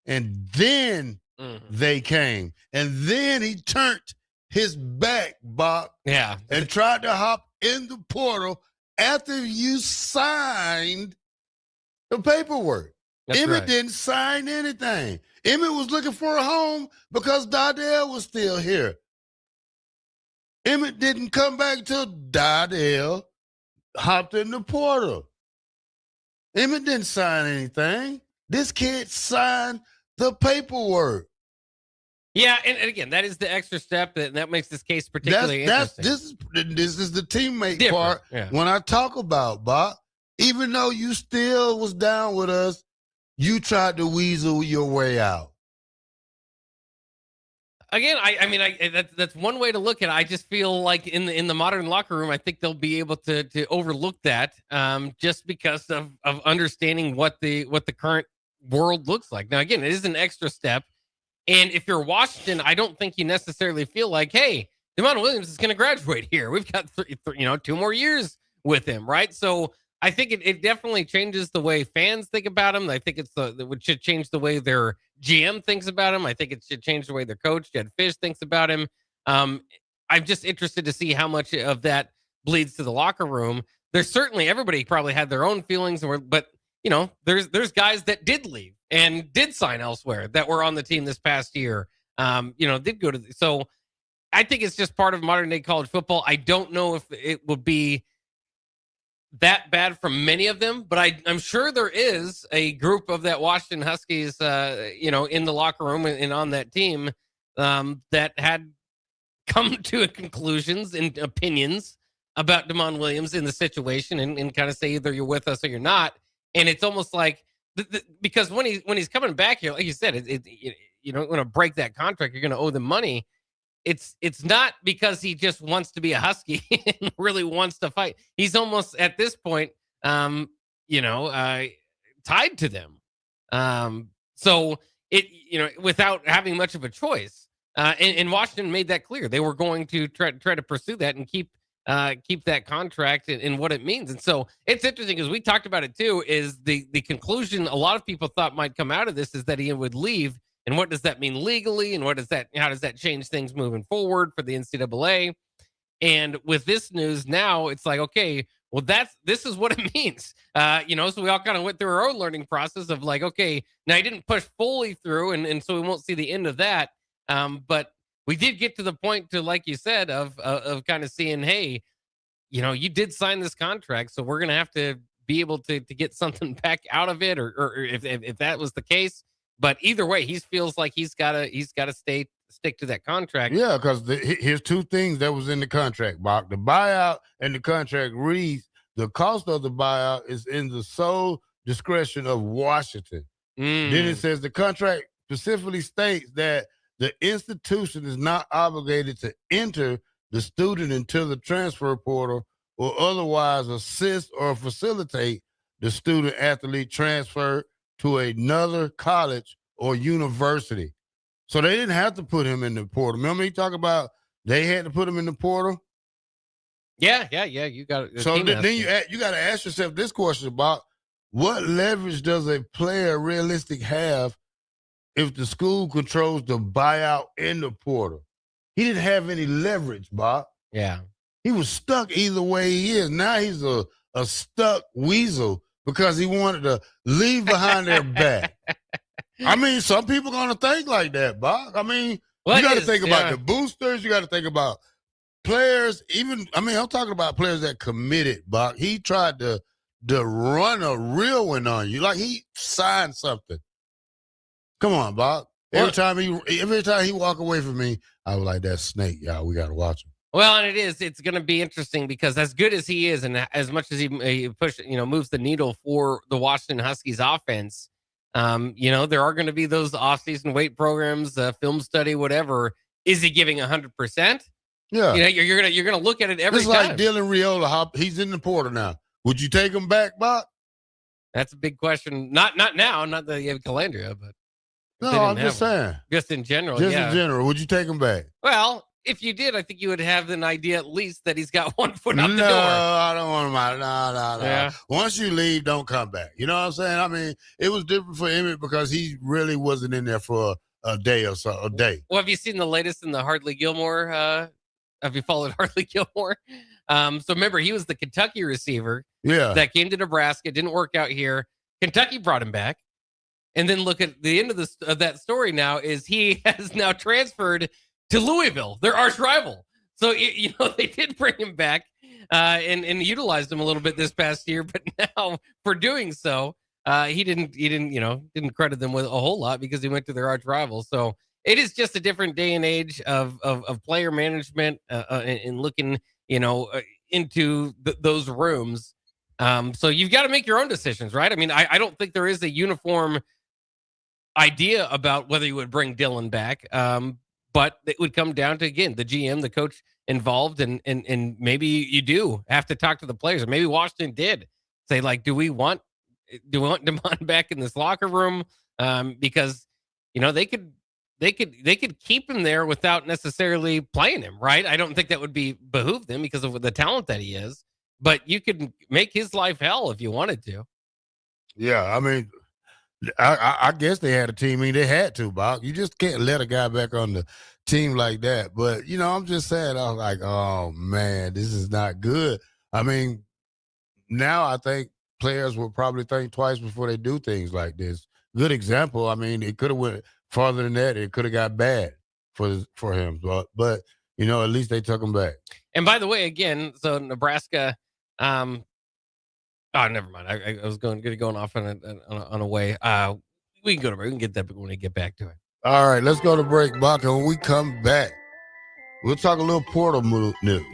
And then they came. And then he turned his back, Bock. Yeah. And tried to hop in the portal after you signed the paperwork. That's Emmett right. didn't sign anything. Emmett was looking for a home because Dardell was still here. Emmett didn't come back till Dardell hopped in the portal. Emmett didn't sign anything. This kid signed the paperwork. Yeah, and again, that is the extra step that makes this case particularly interesting. This is the teammate Different, part. yeah. When I talk about, Bob, even though you still was down with us, you tried to weasel your way out. Again, I mean, that's one way to look at it. I just feel like in the modern locker room, I think they'll be able to overlook that, just because of understanding what the current world looks like. Now, again, it is an extra step, and if you're Washington, I don't think you necessarily feel like, hey, DeMond Williams is going to graduate here. We've got 2 more years with him, right? So I think it definitely changes the way fans think about him. I think it should change the way their GM thinks about him. I think it should change the way their coach, Jed Fish, thinks about him. I'm just interested to see how much of that bleeds to the locker room. There's certainly, everybody probably had their own feelings, but there's guys that did leave and did sign elsewhere that were on the team this past year. Did go to. So I think it's just part of modern day college football. I don't know if it will be that bad from many of them, but I'm sure there is a group of that Washington Huskies, in the locker room and on that team, that had come to conclusions and opinions about DeMond Williams in the situation, and kind of say either you're with us or you're not. And it's almost like because when he's coming back here, like you said, you don't want to break that contract. You're going to owe them money. it's not because he just wants to be a Husky and really wants to fight. He's almost at this point, tied to them. So without having much of a choice. And Washington made that clear. They were going to try to pursue that and keep that contract and what it means. And so it's interesting, because we talked about it too, is the conclusion a lot of people thought might come out of this is that he would leave. And what does that mean legally? And how does that change things moving forward for the NCAA? And with this news now, it's like, okay, well, this is what it means. So we all kind of went through our own learning process of like, okay, now he didn't push fully through, and so we won't see the end of that. But we did get to the point to, like you said, of kind of seeing, hey, you did sign this contract, so we're going to have to be able to get something back out of it, or if that was the case. But either way, he feels like he's got to stick to that contract. Yeah, because here's two things that was in the contract, Bock. The buyout and the contract reads, the cost of the buyout is in the sole discretion of Washington. Then it says the contract specifically states that the institution is not obligated to enter the student into the transfer portal or otherwise assist or facilitate the student-athlete transfer to another college or university. So they didn't have to put him in the portal. Remember he talked about they had to put him in the portal? Yeah. You got it. So then you got to ask yourself this question about what leverage does a player realistic have if the school controls the buyout in the portal? He didn't have any leverage, Bob. Yeah. He was stuck either way he is. Now he's a stuck weasel because he wanted to leave behind their back. I mean, some people going to think like that, Bob. I mean, you got to think about the boosters. You got to think about players. I'm talking about players that committed, Bob. He tried to run a real one on you. Like he signed something. Come on, Bob. Every time he walk away from me, I was like, that snake, y'all. We got to watch him. Well, and it's going to be interesting because as good as he is, and as much as he moves the needle for the Washington Huskies offense, there are going to be those off-season weight programs, film study, whatever. Is he giving 100%? Yeah. You're gonna look at it every time. It's like Dylan Riola. He's in the portal now. Would you take him back, Bob? That's a big question. Not now. Not that you have Calandria, but no, I'm just saying. Just in general. Just in general. Would you take him back? Well, if you did, I think you would have an idea at least that he's got one foot out the door. No, I don't want him out. No. Yeah. Once you leave, don't come back. You know what I'm saying? I mean, it was different for Emmett because he really wasn't in there for a day or so. A day. Well, have you seen the latest in the Hartley Gilmore? Have you followed Hartley Gilmore? So remember, he was the Kentucky receiver. Yeah. That came to Nebraska. Didn't work out here. Kentucky brought him back. And then look at the end of that story now is he has now transferred to Louisville, their arch rival. So, they did bring him back and utilized him a little bit this past year. But now for doing so, he didn't credit them with a whole lot because he went to their arch rival. So it is just a different day and age of player management and looking, into those rooms. So you've got to make your own decisions, right? I mean, I don't think there is a uniform idea about whether you would bring Dylan back. But it would come down to, again, the GM, the coach involved, and maybe you do have to talk to the players. Or maybe Washington did say, like, do we want Demond back in this locker room? Because they could keep him there without necessarily playing him, right? I don't think that would behoove them because of the talent that he is. But you could make his life hell if you wanted to. Yeah, I mean, I guess they had a team. I mean, they had to, Bob. You just can't let a guy back on the team like that. But, I'm just saying, I was like, oh, man, this is not good. I mean, now I think players will probably think twice before they do things like this. Good example. I mean, it could have went farther than that. It could have got bad for him. But at least they took him back. And by the way, again, so Nebraska, never mind. I was going off on a way. We can go to break. We can get that when we get back to it. All right, let's go to break, Bock. And when we come back, we'll talk a little portal news.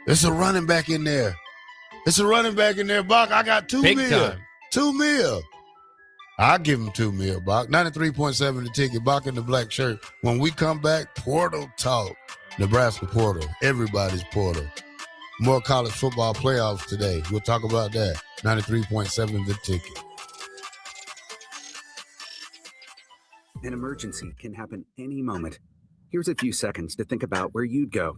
There's a running back in there. Bock. I got $2 million. $2 million. I'll give him $2 million, Bock. 93.7 the ticket. Bock in the black shirt. When we come back, Portal Talk. Nebraska portal, everybody's portal. More college football playoffs today. We'll talk about that. 93.7 The Ticket. An emergency can happen any moment. Here's a few seconds to think about where you'd go.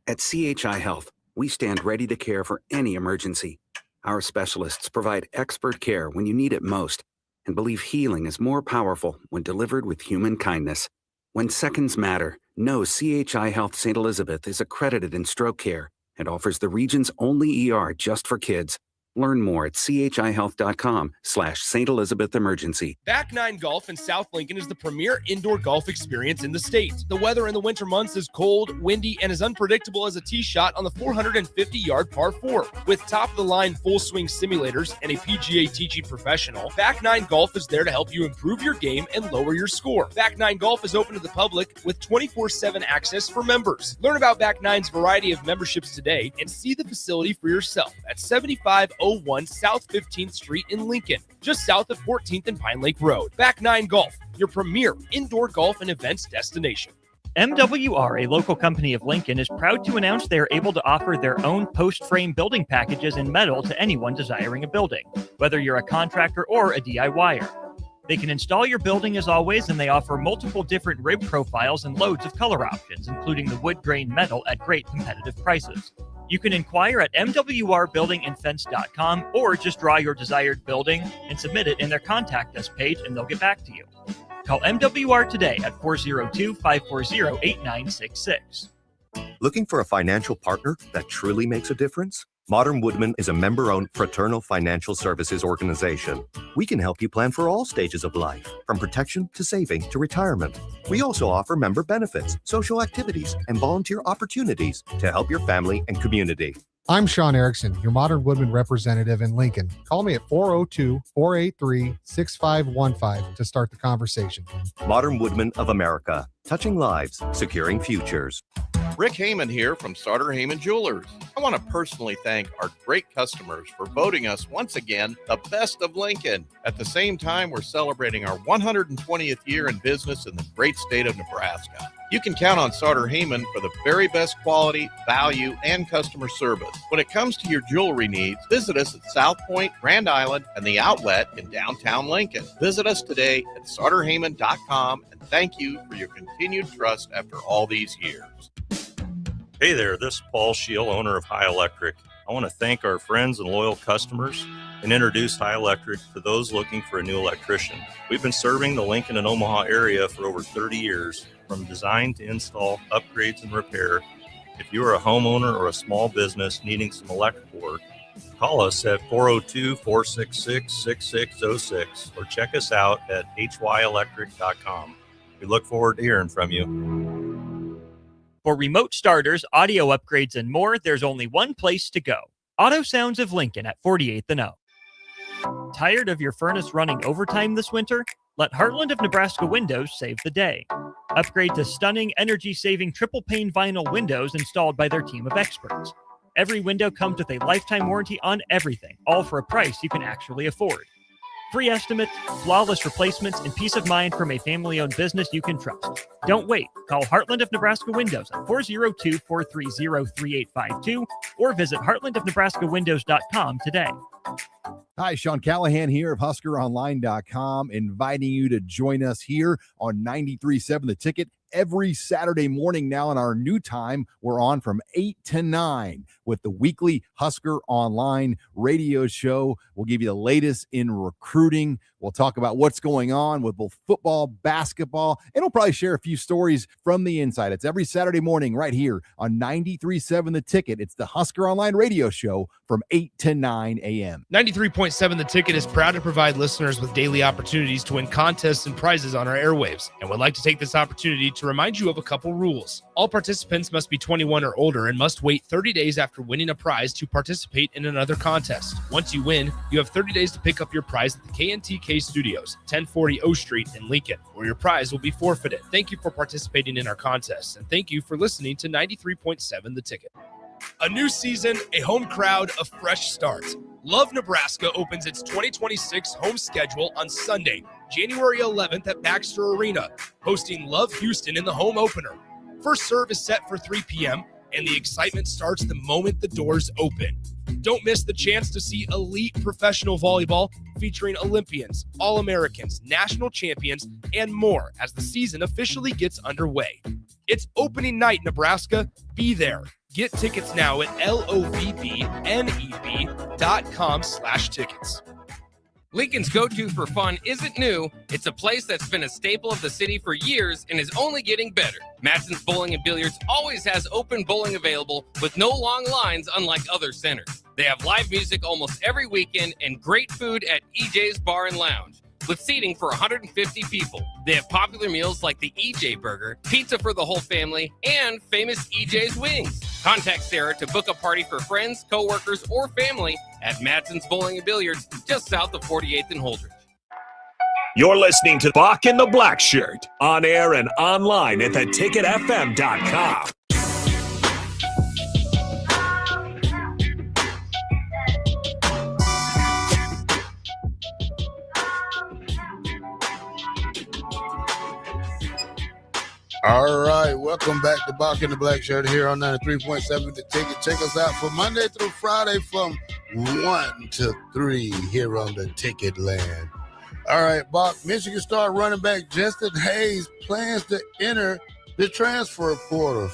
At CHI Health, we stand ready to care for any emergency. Our specialists provide expert care when you need it most and believe healing is more powerful when delivered with human kindness. When seconds matter, know CHI Health St. Elizabeth is accredited in stroke care and offers the region's only ER just for kids. Learn more at chihealth.com/St. Elizabeth Emergency. Back Nine Golf in South Lincoln is the premier indoor golf experience in the state. The weather in the winter months is cold, windy, and as unpredictable as a tee shot on the 450-yard par 4. With top-of-the-line full-swing simulators and a PGA teaching professional, Back Nine Golf is there to help you improve your game and lower your score. Back Nine Golf is open to the public with 24/7 access for members. Learn about Back Nine's variety of memberships today and see the facility for yourself at 7501 South 15th Street in Lincoln, just south of 14th and Pine Lake Road. Back Nine Golf, your premier indoor golf and events destination. MWR, a local company of Lincoln, is proud to announce they are able to offer their own post-frame building packages in metal to anyone desiring a building, whether you're a contractor or a DIYer. They can install your building as always, and they offer multiple different rib profiles and loads of color options, including the wood grain metal at great competitive prices. You can inquire at mwrbuildingandfence.com or just draw your desired building and submit it in their contact us page and they'll get back to you. Call MWR today at 402-540-8966. Looking for a financial partner that truly makes a difference? Modern Woodman is a member-owned fraternal financial services organization. We can help you plan for all stages of life, from protection to saving to retirement. We also offer member benefits, social activities, and volunteer opportunities to help your family and community. I'm Sean Erickson, your Modern Woodman representative in Lincoln. Call me at 402-483-6515 to start the conversation. Modern Woodman of America, touching lives, securing futures. Rick Heyman here from Sartor Heyman Jewelers. I want to personally thank our great customers for voting us once again the best of Lincoln. At the same time, we're celebrating our 120th year in business in the great state of Nebraska. You can count on Sartor Heyman for the very best quality, value, and customer service. When it comes to your jewelry needs, visit us at South Point, Grand Island, and the Outlet in downtown Lincoln. Visit us today at sartorheyman.com, and thank you for your continued trust after all these years. Hey there, this is Paul Scheel, owner of High Electric. I want to thank our friends and loyal customers and introduce High Electric to those looking for a new electrician. We've been serving the Lincoln and Omaha area for over 30 years, from design to install, upgrades, and repair. If you are a homeowner or a small business needing some electrical work, call us at 402-466-6606 or check us out at hyelectric.com. We look forward to hearing from you. For remote starters, audio upgrades, and more, there's only one place to go. Auto Sounds of Lincoln at 48th and O. Tired of your furnace running overtime this winter? Let Heartland of Nebraska Windows save the day. Upgrade to stunning, energy-saving triple-pane vinyl windows installed by their team of experts. Every window comes with a lifetime warranty on everything, all for a price you can actually afford. Free estimates, flawless replacements, and peace of mind from a family-owned business you can trust. Don't wait. Call Heartland of Nebraska Windows at 402-430-3852 or visit heartlandofnebraskawindows.com today. Hi, Sean Callahan here of HuskerOnline.com, inviting you to join us here on 93.7 The Ticket every Saturday morning now. In our new time, we're on from 8 to 9 with the weekly Husker Online radio show. We'll give you the latest in recruiting. We'll talk about what's going on with both football, basketball, and we'll probably share a few stories from the inside. It's every Saturday morning right here on 93.7 The Ticket. It's the Husker Online radio show from 8 to 9 a.m. 93.7 The Ticket is proud to provide listeners with daily opportunities to win contests and prizes on our airwaves, and would like to take this opportunity to remind you of a couple rules. All participants must be 21 or older and must wait 30 days after winning a prize to participate in another contest. Once you win, you have 30 days to pick up your prize at the KNTK Studios, 1040 O Street in Lincoln, or your prize will be forfeited. Thank you for participating in our contest, and thank you for listening to 93.7 The Ticket. A new season, a home crowd, a fresh start. Love Nebraska opens its 2026 home schedule on Sunday, January 11th at Baxter Arena, hosting Love Houston in the home opener. First serve is set for 3 p.m., and the excitement starts the moment the doors open. Don't miss the chance to see elite professional volleyball featuring Olympians, All-Americans, national champions, and more as the season officially gets underway. It's opening night, Nebraska. Be there. Get tickets now at lovneb.com/tickets. Lincoln's go-to for fun isn't new. It's a place that's been a staple of the city for years and is only getting better. Madsen's Bowling and Billiards always has open bowling available with no long lines, unlike other centers. They have live music almost every weekend and great food at EJ's Bar and Lounge, with seating for 150 people. They have popular meals like the EJ Burger, pizza for the whole family, and famous EJ's Wings. Contact Sarah to book a party for friends, coworkers, or family at Madsen's Bowling and Billiards, just south of 48th and Holdridge. You're listening to Bock the Blackshirt, on air and online at theticketfm.com. All right, welcome back to Bock the Blackshirt here on 93.7 The Ticket. Check us out from Monday through Friday from 1 to 3 here on the Ticket Land. All right, Bock, Michigan star running back Justin Hayes plans to enter the transfer portal.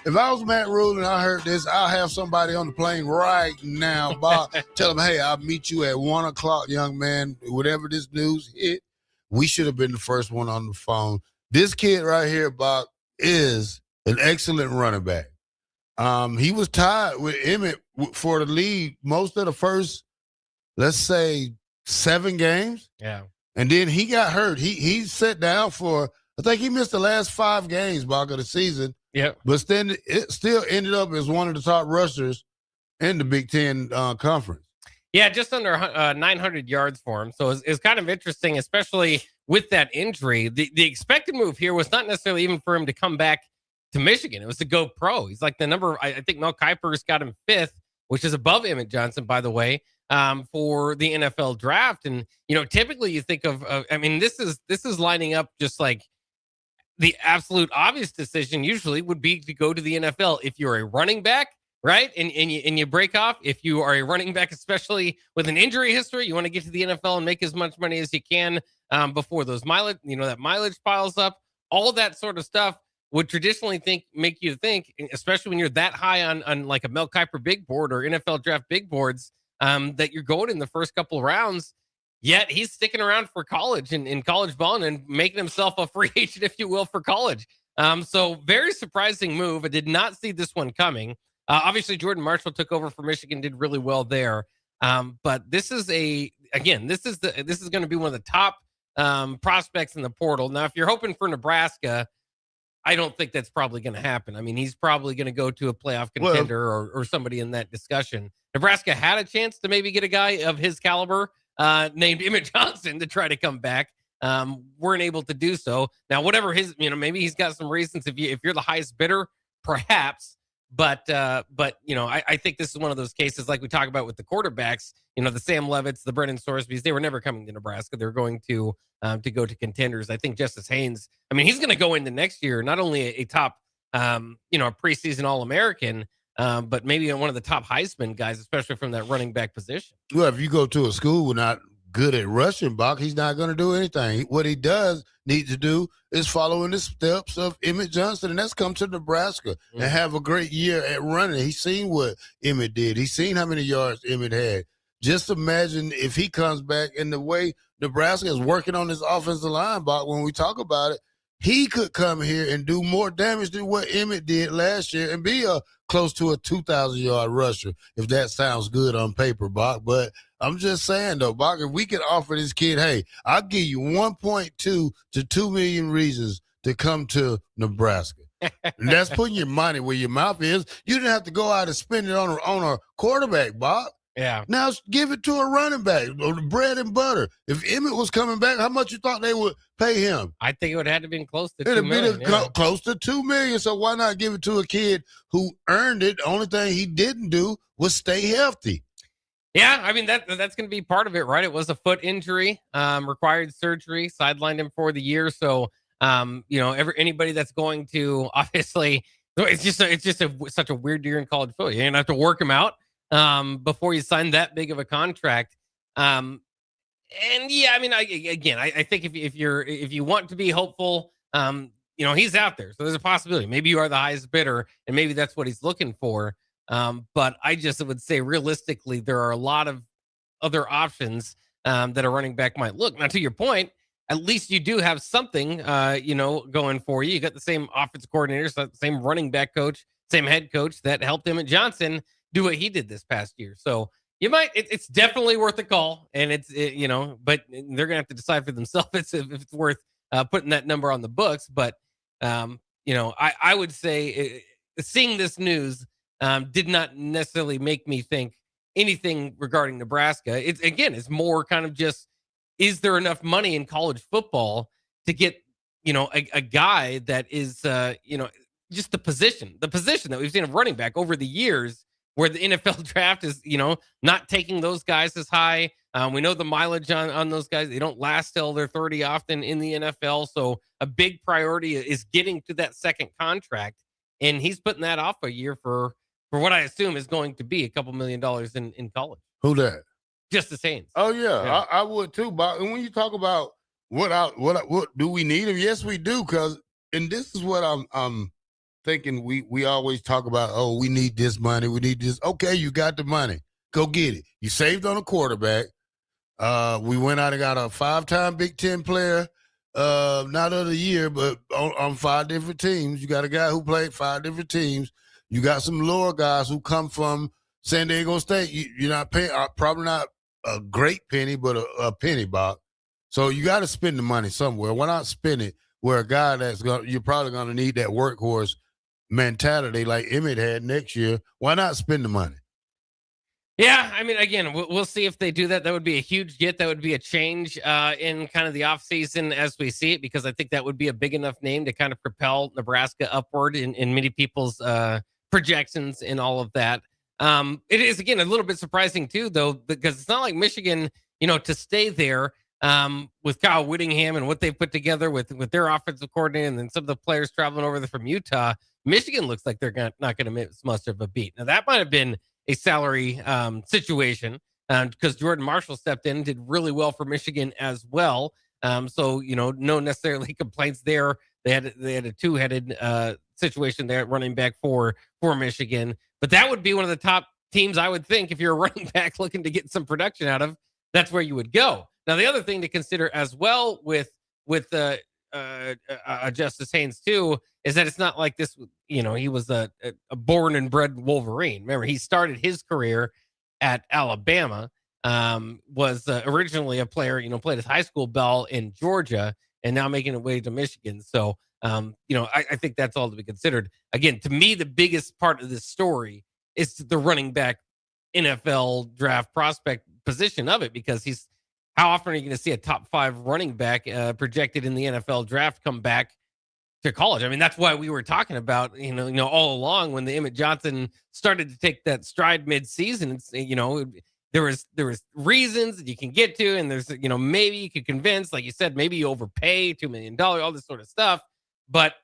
If I was Matt Rule and I heard this, I'll have somebody on the plane right now, Bock. Tell them, hey, I'll meet you at 1 o'clock, young man. Whatever this news hit, we should have been the first one on the phone. This kid right here, Bock, is an excellent running back. He was tied with Emmett for the lead most of the first, let's say, 7 games. Yeah. And then he got hurt. He sat down for, I think he missed the last 5 games, Bock, of the season. Yeah. But then it still ended up as one of the top rushers in the Big Ten conference. Yeah, just under 900 yards for him. So it's kind of interesting, especially with that injury. The expected move here was not necessarily even for him to come back to Michigan. It was to go pro. He's like the number, I think Mel Kiper's got him 5th, which is above Emmett Johnson, by the way, for the NFL draft. And, you know, typically you think of, I mean, this is lining up just like the absolute obvious decision usually would be to go to the NFL if you're a running back. Right. And you break off. If you are a running back, especially with an injury history, you want to get to the NFL and make as much money as you can before those mileage, that mileage piles up. All of that sort of stuff would traditionally make you think, especially when you're that high on like a Mel Kiper big board or NFL draft big boards, that you're going in the first couple of rounds. Yet he's sticking around for college and in college ball and making himself a free agent, if you will, for college. So very surprising move. I did not see this one coming. Obviously, Jordan Marshall took over for Michigan, did really well there. But this is going to be one of the top prospects in the portal. Now, if you're hoping for Nebraska, I don't think that's probably going to happen. I mean, he's probably going to go to a playoff contender or somebody in that discussion. Nebraska had a chance to maybe get a guy of his caliber named Emmett Johnson to try to come back. Weren't able to do so. Now, whatever his, maybe he's got some reasons. If you're the highest bidder, perhaps. But I think this is one of those cases like we talk about with the quarterbacks, the Sam Levitts, the Brennan Sorsbys, they were never coming to Nebraska. They're going to go to contenders. I think Justice Haynes, he's going to go into next year, not only a top, a preseason All-American, but maybe one of the top Heisman guys, especially from that running back position. Well, if you go to a school with not good at rushing, Bock, he's not going to do anything. What he does need to do is follow in the steps of Emmett Johnson, and that's come to Nebraska and have a great year at running. He's seen what Emmett did. He's seen how many yards Emmett had. Just imagine if he comes back and the way Nebraska is working on his offensive line, Bock, when we talk about it, he could come here and do more damage than what Emmett did last year and be close to a 2,000-yard rusher, if that sounds good on paper, Bock. But I'm just saying, though, Bock, if we could offer this kid, hey, I'll give you 1.2 to 2 million reasons to come to Nebraska. And that's putting your money where your mouth is. You didn't have to go out and spend it on a quarterback, Bock. Yeah. Now give it to a running back, or the bread and butter. If Emmett was coming back, how much you thought they would pay him? I think it would have to been close to $2 It'd million. be close to $2 million. So why not give it to a kid who earned it? The only thing he didn't do was stay healthy. Yeah, I mean that's going to be part of it, right? It was a foot injury, required surgery, sidelined him for the year. So, anybody that's going to obviously, such a weird year in college football. You're gonna have to work him out before you sign that big of a contract. And yeah, I mean, I think if you want to be hopeful, he's out there, so there's a possibility. Maybe you are the highest bidder, and maybe that's what he's looking for. But I just would say realistically, there are a lot of other options that a running back might look. Now, to your point, at least you do have something, going for you. You got the same offensive coordinator, so the same running back coach, same head coach that helped Emmett Johnson do what he did this past year. So you might, it's definitely worth a call, and but they're gonna have to decide for themselves if it's worth putting that number on the books. But I would say seeing this news did not necessarily make me think anything regarding Nebraska. It's more kind of just, is there enough money in college football to get, a guy that is, just the position that we've seen of running back over the years, where the NFL draft is, not taking those guys as high. We know the mileage on those guys. They don't last till they're 30 often in the NFL. So a big priority is getting to that second contract. And he's putting that off a year for what I assume is going to be a couple $1 million in college. Who that? Just the Saints. Oh yeah. I would too. But when you talk about what do we need him? Yes, we do. And this is what I'm thinking. We always talk about. Oh, we need this money. We need this. Okay, you got the money. Go get it. You saved on a quarterback. We went out and got a 5-time Big Ten player. Not of the year, but on 5 different teams. You got a guy who played 5 different teams. You got some lower guys who come from San Diego State. You're not paying, probably not a great penny, but a penny, Bob. So you got to spend the money somewhere. Why not spend it where a guy you're probably going to need that workhorse mentality like Emmett had next year? Why not spend the money? Yeah, I mean, again, we'll see if they do that. That would be a huge get. That would be a change in kind of the offseason as we see it, because I think that would be a big enough name to kind of propel Nebraska upward in many people's projections and all of that. It is, again, a little bit surprising too, though, because it's not like Michigan, to stay there with Kyle Whittingham and what they've put together with their offensive coordinator and then some of the players traveling over there from Utah. Michigan looks like they're not going to miss much of a beat. Now, that might have been a salary situation because Jordan Marshall stepped in and did really well for Michigan as well. So, no necessarily complaints there. They had a 2-headed situation there at running back for Michigan. But that would be one of the top teams, I would think, if you're a running back looking to get some production out of. That's where you would go. Now, the other thing to consider as well with Justice Haynes too is that it's not like this. He was a born and bred Wolverine. Remember, he started his career at Alabama. Was originally a player. Played his high school ball in Georgia, and now making a way to Michigan. So, I think that's all to be considered. Again, to me, the biggest part of this story is the running back NFL draft prospect position of it, because how often are you going to see a top 5 running back projected in the NFL draft come back to college? I mean, that's why we were talking about, all along when the Emmett Johnson started to take that stride mid-season. There was reasons that you can get to, and there's, maybe you could convince, like you said, maybe you overpay $2 million, all this sort of stuff. But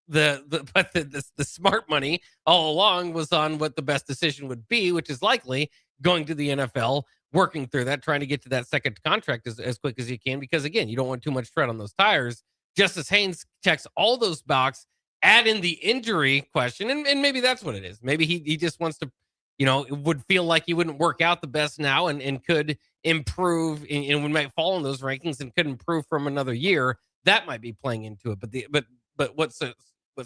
the smart money all along was on what the best decision would be, which is likely going to the NFL, working through that, trying to get to that second contract as quick as you can, because again, you don't want too much tread on those tires. Justice Haynes checks all those boxes. Add in the injury question, and maybe that's what it is. Maybe he just wants to, would feel like he wouldn't work out the best now and could improve and we might fall in those rankings and could improve from another year. That might be playing into it. But what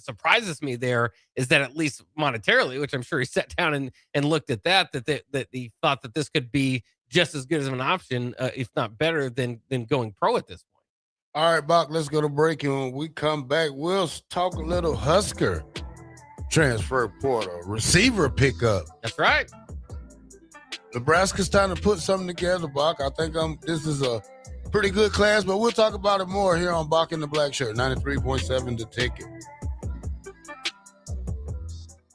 surprises me there is that at least monetarily, which I'm sure he sat down and looked at that he thought that this could be just as good as an option, if not better than going pro at this point. All right, Bock, let's go to break. And when we come back, we'll talk a little Husker transfer portal, receiver pickup. That's right. Nebraska's trying to put something together, Bock. I think this is a pretty good class, but we'll talk about it more here on Bock and the Black Shirt, 93.7 The Ticket.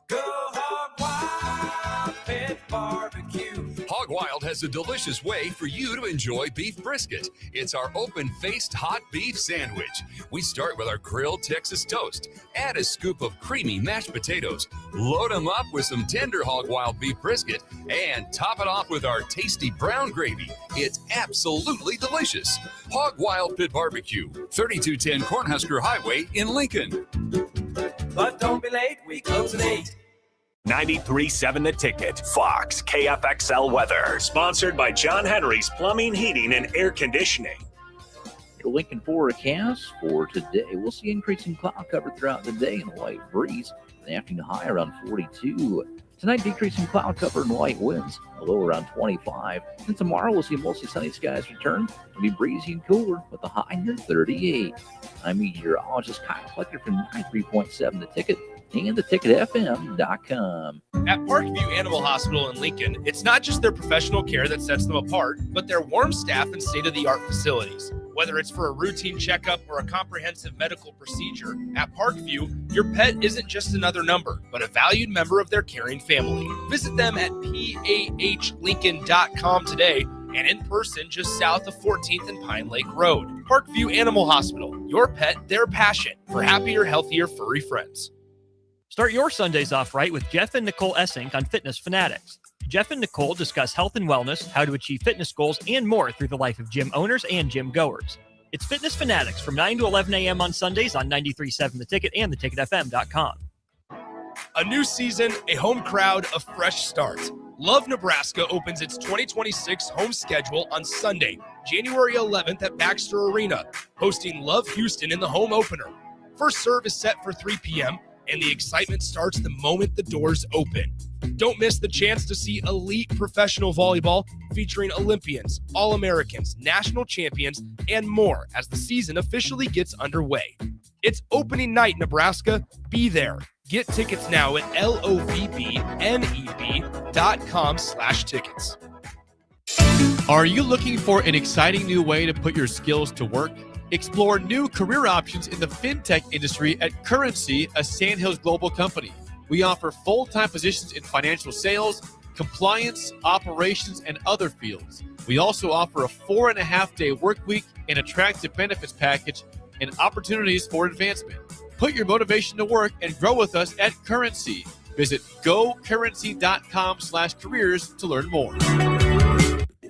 Go Hog Wild Pit Barbecue. Hog Wild has a delicious way for you to enjoy beef brisket. It's our open-faced hot beef sandwich. We start with our grilled Texas toast. Add a scoop of creamy mashed potatoes. Load them up with some tender Hog Wild beef brisket and top it off with our tasty brown gravy. It's absolutely delicious. Hog Wild Pit Barbecue, 3210 Cornhusker Highway in Lincoln. But don't be late, we close at 8. 93.7 The Ticket. Fox KFXL weather. Sponsored by John Henry's Plumbing, Heating, and Air Conditioning. Your Lincoln forecast for today. We'll see increasing cloud cover throughout the day and a light breeze. The afternoon high around 42. Tonight, decreasing cloud cover and light winds, a low around 25. And tomorrow, we'll see mostly sunny skies return. It'll be breezy and cooler with a high near 38. I'm meteorologist Kyle Flecker from 93.7 The Ticket and theticketfm.com. At Parkview Animal Hospital in Lincoln, it's not just their professional care that sets them apart, but their warm staff and state-of-the-art facilities. Whether it's for a routine checkup or a comprehensive medical procedure, at Parkview, your pet isn't just another number, but a valued member of their caring family. Visit them at pahlincoln.com today and in person just south of 14th and Pine Lake Road. Parkview Animal Hospital, your pet, their passion for happier, healthier, furry friends. Start your Sundays off right with Jeff and Nicole Essink on Fitness Fanatics. Jeff and Nicole discuss health and wellness, how to achieve fitness goals, and more through the life of gym owners and gym goers. It's Fitness Fanatics from 9 to 11 a.m. on Sundays on 93.7 The Ticket and theticketfm.com. A new season, a home crowd, a fresh start. Love Nebraska opens its 2026 home schedule on Sunday, January 11th at Baxter Arena, hosting Love Houston in the home opener. First serve is set for 3 p.m., and the excitement starts the moment the doors open. Don't miss the chance to see elite professional volleyball featuring Olympians, All-Americans, national champions, and more as the season officially gets underway. It's opening night, Nebraska. Be there. Get tickets now at lovneb.com/tickets. Are you looking for an exciting new way to put your skills to work? Explore new career options in the fintech industry at Currency, a Sandhills global company. We offer full-time positions in financial sales, compliance, operations, and other fields. We also offer a 4.5-day work week, an attractive benefits package, and opportunities for advancement. Put your motivation to work and grow with us at Currency. Visit gocurrency.com/careers to learn more.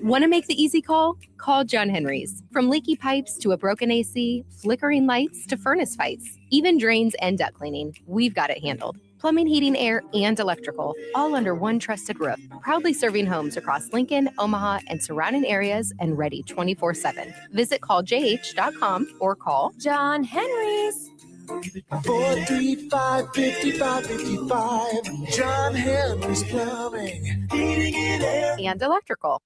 Want to make the easy call? Call John Henry's. From leaky pipes to a broken AC, flickering lights to furnace fights, even drains and duct cleaning, we've got it handled. Plumbing, heating, air, and electrical, all under one trusted roof. Proudly serving homes across Lincoln, Omaha, and surrounding areas and ready 24/7. Visit calljh.com or call John Henry's. 435-5555. John Henry's Plumbing, Heating, and Air. And electrical.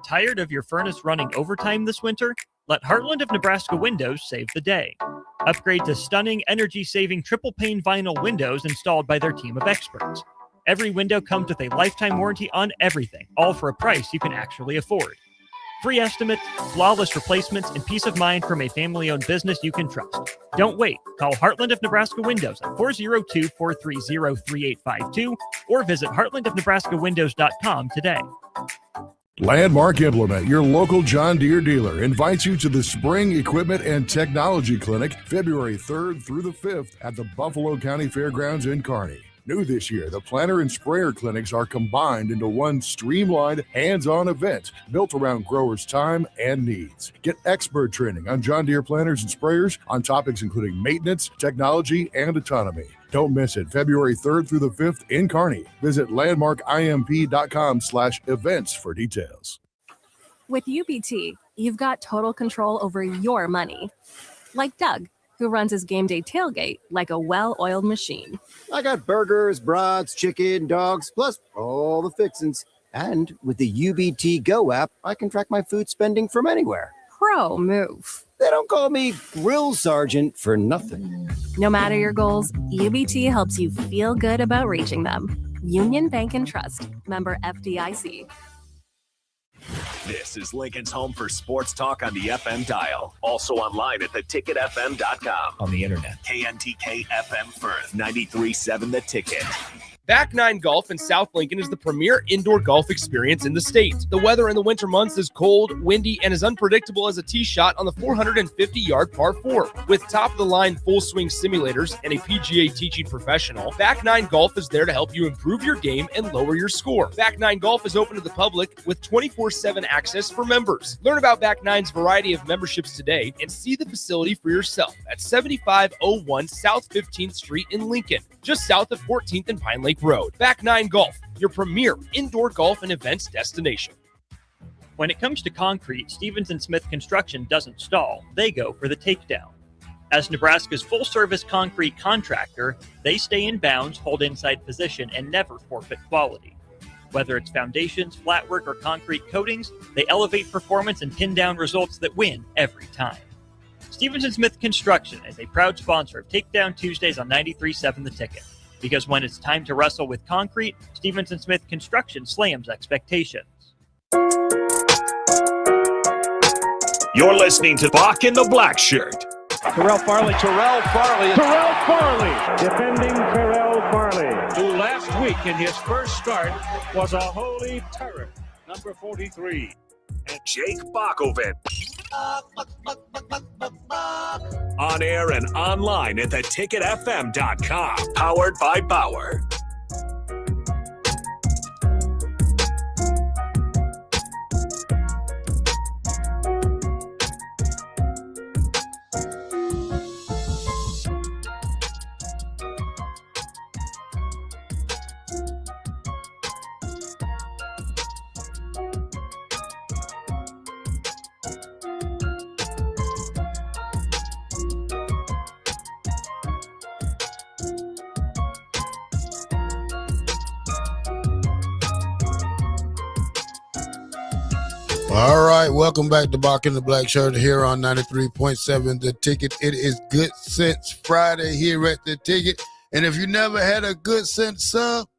Tired of your furnace running overtime this winter? Let Heartland of Nebraska Windows save the day. Upgrade to stunning, energy-saving triple-pane vinyl windows installed by their team of experts. Every window comes with a lifetime warranty on everything, all for a price you can actually afford. Free estimates, flawless replacements, and peace of mind from a family-owned business you can trust. Don't wait. Call Heartland of Nebraska Windows at 402-430-3852 or visit heartlandofnebraskawindows.com today. Landmark Implement, your local John Deere dealer, invites you to the Spring Equipment and Technology Clinic February 3rd through the 5th at the Buffalo County Fairgrounds in Kearney. New this year, the planter and sprayer clinics are combined into one streamlined, hands-on event built around growers' time and needs. Get expert training on John Deere planters and sprayers on topics including maintenance, technology, and autonomy. Don't miss it, February 3rd through the 5th in Kearney. Visit landmarkimp.com/events for details. With UBT, you've got total control over your money. Like Doug, who runs his game day tailgate like a well-oiled machine. I got burgers, brats, chicken, dogs, plus all the fixins. And with the UBT Go app, I can track my food spending from anywhere. Pro move. They don't call me Grill Sergeant for nothing. No matter your goals, UBT helps you feel good about reaching them. Union Bank and Trust. Member FDIC. This is Lincoln's home for sports talk on the FM dial. Also online at theticketfm.com. On the internet. KNTK FM Firth, 93.7 The Ticket. Back Nine Golf in South Lincoln is the premier indoor golf experience in the state. The weather in the winter months is cold, windy, and as unpredictable as a tee shot on the 450-yard par 4. With top-of-the-line full-swing simulators and a PGA teaching professional, Back Nine Golf is there to help you improve your game and lower your score. Back Nine Golf is open to the public with 24/7 access for members. Learn about Back Nine's variety of memberships today and see the facility for yourself at 7501 South 15th Street in Lincoln, just south of 14th and Pine Lake Road. Back Nine Golf, your premier indoor golf and events destination. When it comes to concrete, Stevens & Smith Construction doesn't stall. They go for the takedown. As Nebraska's full-service concrete contractor, they stay in bounds, hold inside position, and never forfeit quality. Whether it's foundations, flatwork, or concrete coatings, they elevate performance and pin down results that win every time. Stevens & Smith Construction is a proud sponsor of Takedown Tuesdays on 93.7 The Ticket. Because when it's time to wrestle with concrete, Stevens & Smith Construction slams expectations. You're listening to Bock the Blackshirt. Terrell Farley, defending Terrell Farley, who last week in his first start was a holy terror, number 43. And Jake Bockoven. On air and online at theticketfm.com. Powered by Bauer. All right, welcome back to Bock the Blackshirt here on 93.7 The Ticket. It is Good Sense Friday here at The Ticket. And if you never had a Good Sense sub,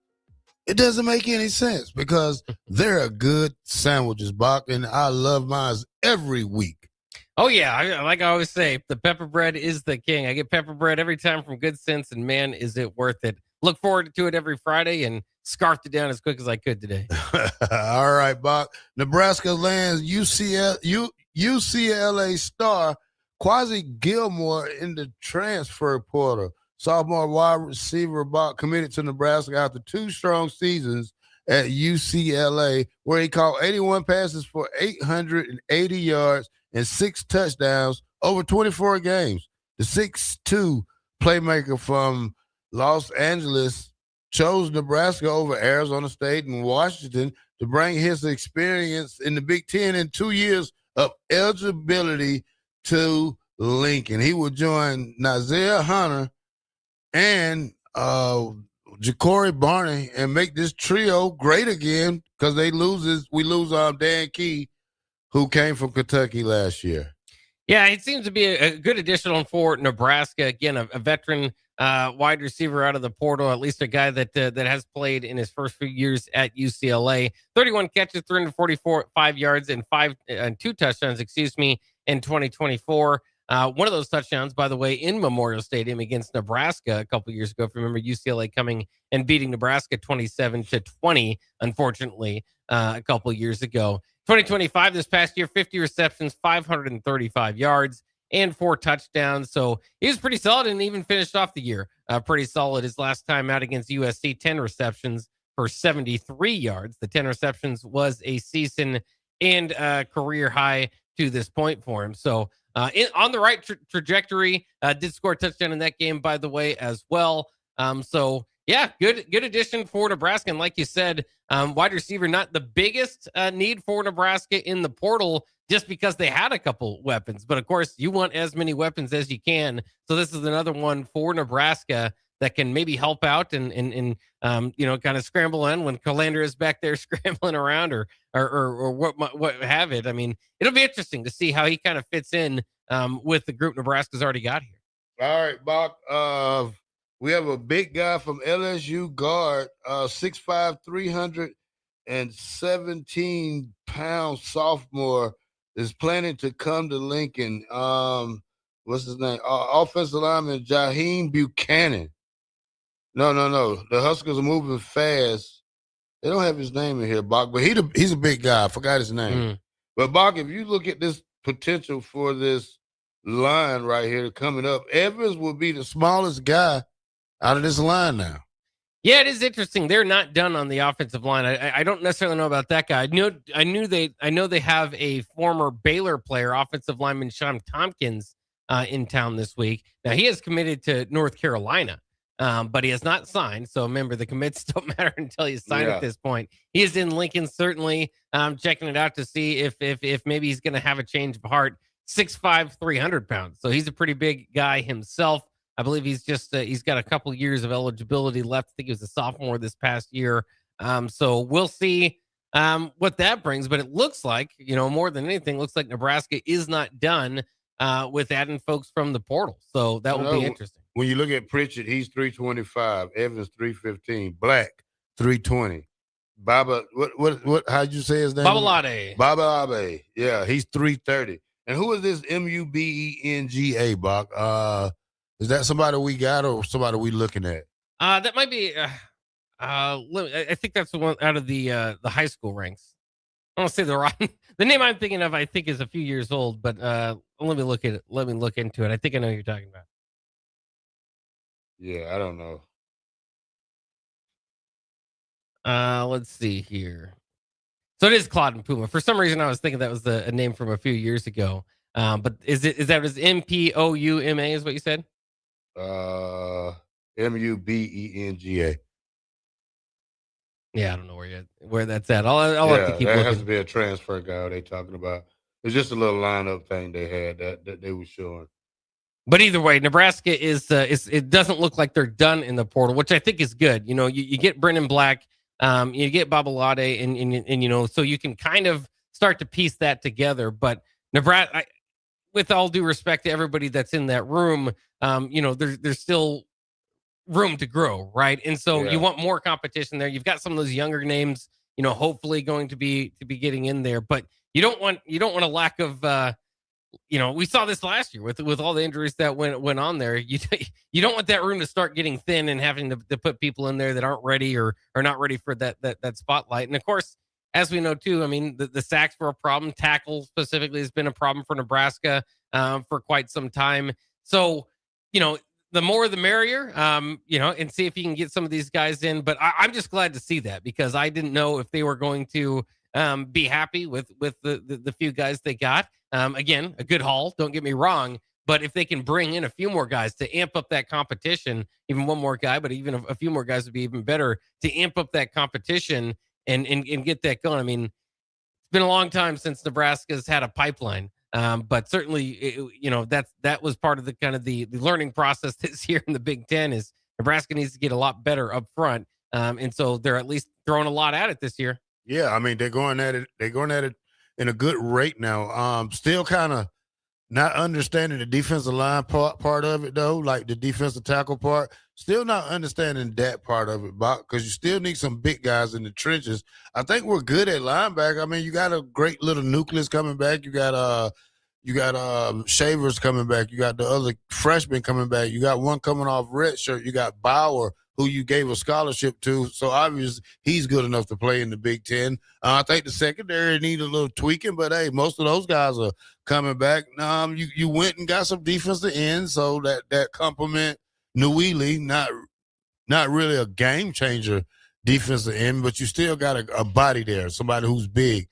it doesn't make any sense because they're good sandwiches, Bock, and I love mine every week. Oh, yeah. Like I always say, the pepper bread is the king. I get pepper bread every time from Good Sense, and man, is it worth it. Look forward to it every Friday and scarfed it down as quick as I could today. All right, Bock. Nebraska lands UCLA star Quasi Gilmore in the transfer portal. Sophomore wide receiver Bock committed to Nebraska after 2 strong seasons at UCLA, where he caught 81 passes for 880 yards and 6 touchdowns over 24 games. The 6'2 playmaker from Los Angeles chose Nebraska over Arizona State and Washington to bring his experience in the Big Ten and 2 years of eligibility to Lincoln. He will join Nazir Hunter and Ja'Cory Barney and make this trio great again because we lose Dan Key, who came from Kentucky last year. Yeah, it seems to be a good addition for Nebraska. Again, a veteran wide receiver out of the portal, at least a guy that has played in his first few years at UCLA. 31 catches, 345 yards, and 2 touchdowns, in 2024. One of those touchdowns, by the way, in Memorial Stadium against Nebraska a couple years ago. If you remember, UCLA coming and beating Nebraska 27-20, unfortunately, a couple years ago. 2025, this past year, 50 receptions, 535 yards, and 4 touchdowns. So he was pretty solid and even finished off the year pretty solid. His last time out against USC, 10 receptions for 73 yards. The 10 receptions was a season and career high to this point for him. So on the right trajectory, did score a touchdown in that game, by the way, as well. So yeah, good addition for Nebraska. And like you said, wide receiver, not the biggest need for Nebraska in the portal, just because they had a couple weapons. But of course, you want as many weapons as you can. So this is another one for Nebraska that can maybe help out and kind of scramble in when Colander is back there scrambling around or what have it. I mean, it'll be interesting to see how he kind of fits in with the group Nebraska's already got here. All right, Bock. We have a big guy from LSU guard, 6'5", 317-pound sophomore is planning to come to Lincoln. What's his name? Offensive lineman Jaheim Buchanan. No. The Huskers are moving fast. They don't have his name in here, Bach, but he's a big guy. I forgot his name. But Bach, if you look at this potential for this line right here coming up, Evans will be the smallest guy out of this line now. Yeah, it is interesting. They're not done on the offensive line. I don't necessarily know about that guy. I know they have a former Baylor player, offensive lineman Sean Tompkins, in town this week. Now he is committed to North Carolina, but he has not signed. So remember, the commits don't matter until you sign at this point. He is in Lincoln, certainly checking it out to see if maybe he's going to have a change of heart. 6'5", 300 pounds. So he's a pretty big guy himself. I believe he's just he's got a couple years of eligibility left. I think he was a sophomore this past year. So we'll see what that brings. But it looks like, more than anything, looks like Nebraska is not done with adding folks from the portal. So that will be interesting. When you look at Pritchett, he's 325. Evans 315. Black 320. Baba, what? How'd you say his name? Babalade. Babalade. Yeah, he's 330. And who is this Mubenga, Bach? Is that somebody we got or somebody we looking at? That might be. I think that's the one out of the high school ranks. I don't say the right. The name I'm thinking of, I think, is a few years old. But let me look at it. Let me look into it. I think I know who you're talking about. Yeah, I don't know. Let's see here. So it is Claude and Puma. For some reason, I was thinking that was a name from a few years ago. But is that Mpouma is what you said? Mubenga. Yeah, I don't know where that's at. I'll have to keep looking. That has to be a transfer guy they talking about. It's just a little lineup thing they had that they were showing. But either way, Nebraska it doesn't look like they're done in the portal, which I think is good. You get Brennan Black, you get Babalade, and so you can kind of start to piece that together. But Nebraska, with all due respect to everybody that's in that room, there's still room to grow, right? And so you want more competition there. You've got some of those younger names, hopefully going to be getting in there, but you don't want a lack of. We saw this last year with all the injuries that went on there. You don't want that room to start getting thin and having to put people in there that aren't ready or are not ready for that spotlight. And of course, as we know too, I mean, the sacks were a problem. Tackle specifically has been a problem for Nebraska for quite some time. So, the more the merrier, and see if you can get some of these guys in. But I'm just glad to see that because I didn't know if they were going to be happy with the few guys they got. Again, a good haul, don't get me wrong. But if they can bring in a few more guys to amp up that competition, even one more guy, but even a few more guys would be even better to amp up that competition and get that going. I mean, it's been a long time since Nebraska's had a pipeline. But certainly, that was part of the kind of the learning process this year in the Big Ten is Nebraska needs to get a lot better up front. And so they're at least throwing a lot at it this year. Yeah, I mean, they're going at it in a good rate now. Still kind of not understanding the defensive line part of it, though, like the defensive tackle part. Still not understanding that part of it, because you still need some big guys in the trenches. I think we're good at linebacker. I mean, you got a great little nucleus coming back. You got Shavers coming back. You got the other freshman coming back. You got one coming off red shirt. You got Bauer, who you gave a scholarship to. So obviously he's good enough to play in the Big Ten. I think the secondary need a little tweaking, but hey, most of those guys are coming back. You went and got some defensive ends, so that complement Nuili, not really a game changer defensive end, but you still got a body there, somebody who's big.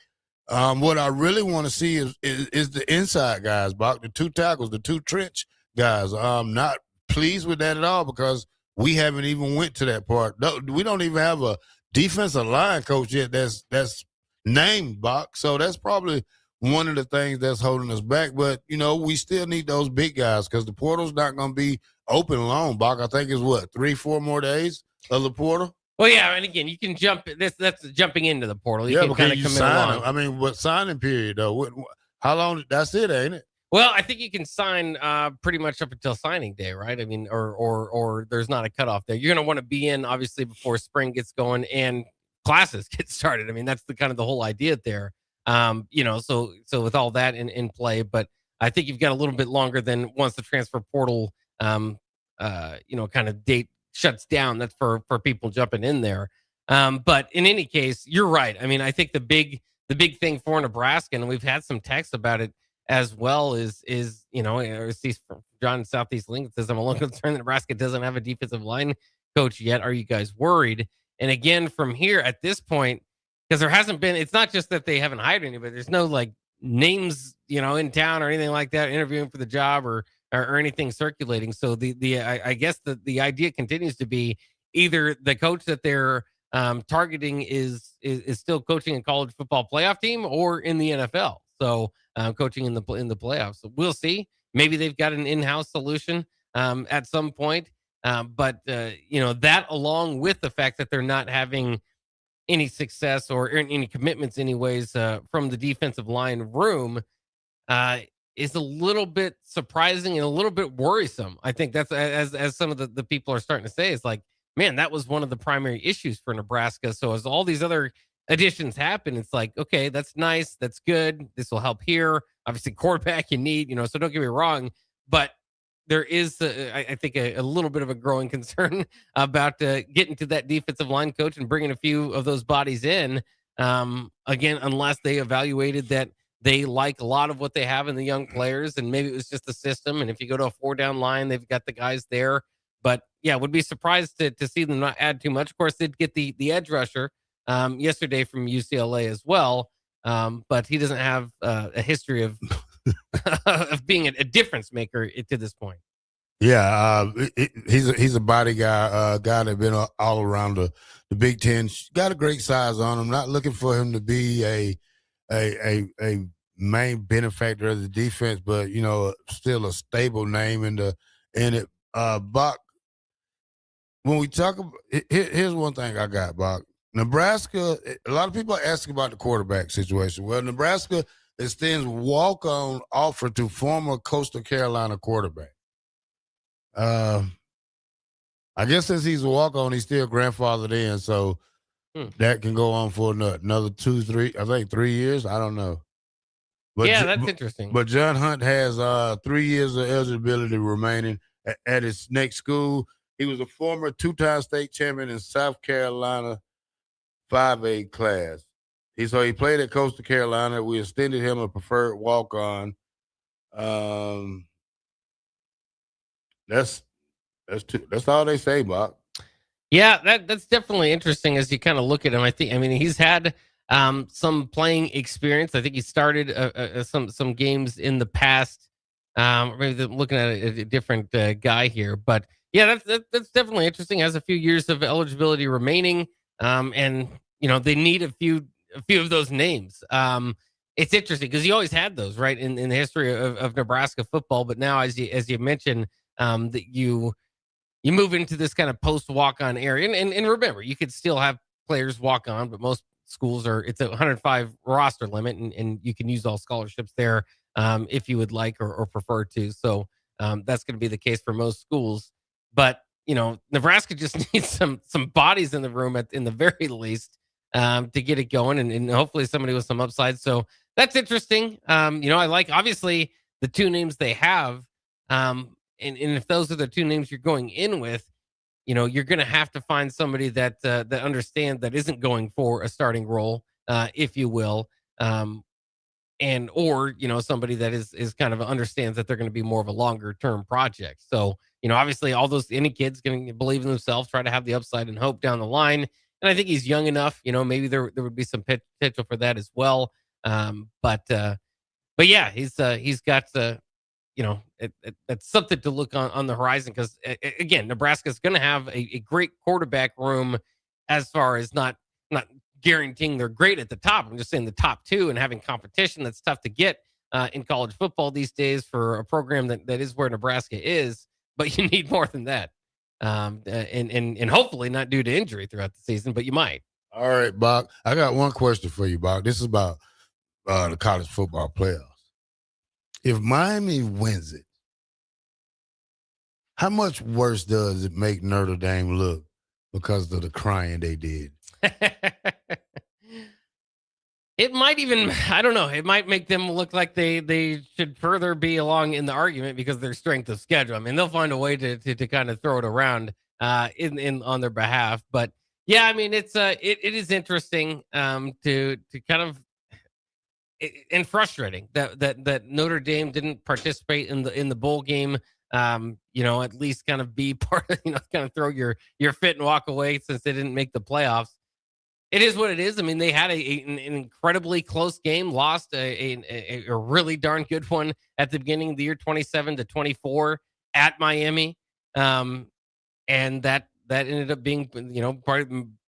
What I really want to see is the inside guys, Bach, the two tackles, the two trench guys. I'm not pleased with that at all because we haven't even went to that part. No, we don't even have a defensive line coach yet that's named, Bach. So that's probably one of the things that's holding us back. But, we still need those big guys because the portal's not going to be open long, Bach. I think it's 3-4 more days of the portal. Well, yeah, and again, you can jump. That's jumping into the portal. You can kind of commit along. I mean, what signing period though? How long? That's it, ain't it? Well, I think you can sign pretty much up until signing day, right? I mean, or there's not a cutoff there. You're going to want to be in obviously before spring gets going and classes get started. I mean, that's the kind of the whole idea there. So with all that in play, but I think you've got a little bit longer than once the transfer portal, kind of date shuts down. That's for people jumping in there. But in any case, you're right. I mean, I think the big thing for Nebraska, and we've had some texts about it as well, is John in Southeast Lincoln says, I'm a little concerned that Nebraska doesn't have a defensive line coach yet. Are you guys worried? And again, from here at this point, because there hasn't been, it's not just that they haven't hired anybody. There's no like names, in town or anything like that, interviewing for the job or anything circulating. So I guess the idea continues to be either the coach that they're targeting is still coaching a college football playoff team or in the NFL. So coaching in the playoffs. So we'll see. Maybe they've got an in-house solution at some point. But that along with the fact that they're not having any success or any commitments anyways from the defensive line room is a little bit surprising and a little bit worrisome. I think that's as some of the people are starting to say, it's like, man, that was one of the primary issues for Nebraska. So as all these other additions happen, it's like, okay, that's nice. That's good. This will help here. Obviously quarterback you need, so don't get me wrong, but there is, I think, a little bit of a growing concern about getting to that defensive line coach and bringing a few of those bodies in. Again, unless they evaluated that they like a lot of what they have in the young players, and maybe it was just the system. And if you go to a 4-down line, they've got the guys there. But yeah, would be surprised to see them not add too much. Of course, they'd get the edge rusher yesterday from UCLA as well, but he doesn't have a history of of being a difference maker to this point. Yeah, he's a body guy, guy that's been all around the Big Ten. Got a great size on him. Not looking for him to be a main benefactor of the defense, but still a stable name in it. Bock, when we talk about, here's one thing I got, Bock. Nebraska, a lot of people are asking about the quarterback situation. Well, Nebraska extends walk-on offer to former Coastal Carolina quarterback. I guess since he's a walk-on, he's still grandfathered in, so that can go on for another 3 years. I don't know. But yeah, that's interesting. But John Hunt has 3 years of eligibility remaining at his next school. He was a former 2-time state champion in South Carolina 5A class. So he played at Coastal Carolina. We extended him a preferred walk-on. That's all they say, Bob. Yeah, that's definitely interesting as you kind of look at him. He's had some playing experience. I think he started some games in the past. Maybe looking at a different guy here, but yeah, that's definitely interesting. Has a few years of eligibility remaining, and they need a few of those names. It's interesting because you always had those, right, in the history of Nebraska football. But now, as you mentioned, that you move into this kind of post walk-on area, and remember, you could still have players walk on, but most schools it's a 105 roster limit, and you can use all scholarships there if you would like or prefer to. So that's going to be the case for most schools. But Nebraska just needs some bodies in the room in the very least to get it going, and hopefully somebody with some upside. So that's interesting. I like obviously the two names they have, and if those are the two names you're going in with, you're going to have to find somebody that understands that isn't going for a starting role, if you will, or somebody that is kind of understands that they're going to be more of a longer term project. So obviously any kid's going to believe in themselves, try to have the upside and hope down the line. And I think he's young enough, maybe there would be some potential for that as well. But yeah, he's got it's something to look on the horizon, because again, Nebraska's going to have a great quarterback room, as far as not guaranteeing they're great at the top. I'm just saying the top two, and having competition that's tough to get in college football these days for a program that is where Nebraska is. But you need more than that, and hopefully not due to injury throughout the season, but you might. All right, Bob. I got one question for you, Bob. This is about the college football playoffs. If Miami wins it, how much worse does it make Notre Dame look because of the crying they did? It might even, I don't know, it might make them look like they should further be along in the argument because of their strength of schedule. I mean, they'll find a way to kind of throw it around in on their behalf. But yeah, I mean, it is interesting to kind of and frustrating that Notre Dame didn't participate in the bowl game. At least kind of be part of, kind of throw your fit and walk away since they didn't make the playoffs. It is what it is. I mean, they had an incredibly close game, lost a really darn good one at the beginning of the year, 27-24 at Miami. And that ended up being,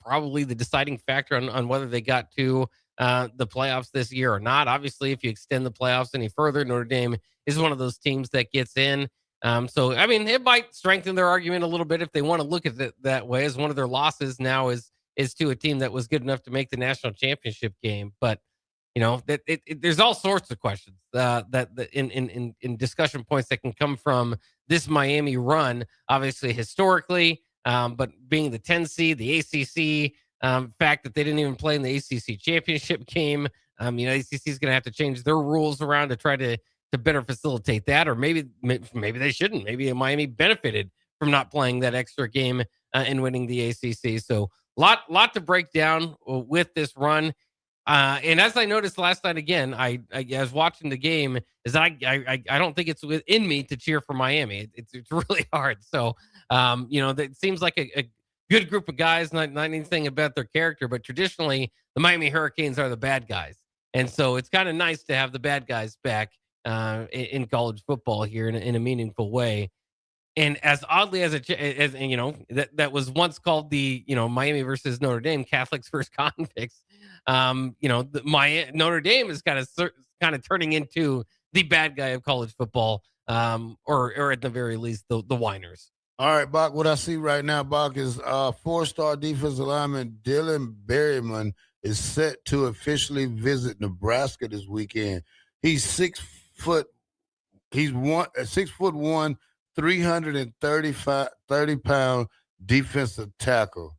probably the deciding factor on whether they got to the playoffs this year or not. Obviously, if you extend the playoffs any further, Notre Dame is one of those teams that gets in. So, I mean, it might strengthen their argument a little bit if they want to look at it that way, as one of their losses now is to a team that was good enough to make the national championship game. But, there's all sorts of questions in discussion points that can come from this Miami run, obviously historically, but being the 10 seed, the ACC, fact that they didn't even play in the ACC championship game. ACC is going to have to change their rules around to try to better facilitate that, or maybe they shouldn't. Maybe Miami benefited from not playing that extra game and winning the ACC. So lot to break down with this run. And as I noticed last night again, I was watching the game, is I don't think it's within me to cheer for Miami. It's really hard. So that seems like a good group of guys, not anything about their character, but traditionally the Miami Hurricanes are the bad guys. And so it's kind of nice to have the bad guys back in college football here in a meaningful way. And as oddly as that was once called the Miami versus Notre Dame, Catholics versus convicts. Notre Dame is kind of turning into the bad guy of college football, or at the very least the whiners. All right, Bock, what I see right now, Bock, is 4-star defensive lineman Dylan Berryman is set to officially visit Nebraska this weekend. He's 6 foot. He's 6'1", 330-pound defensive tackle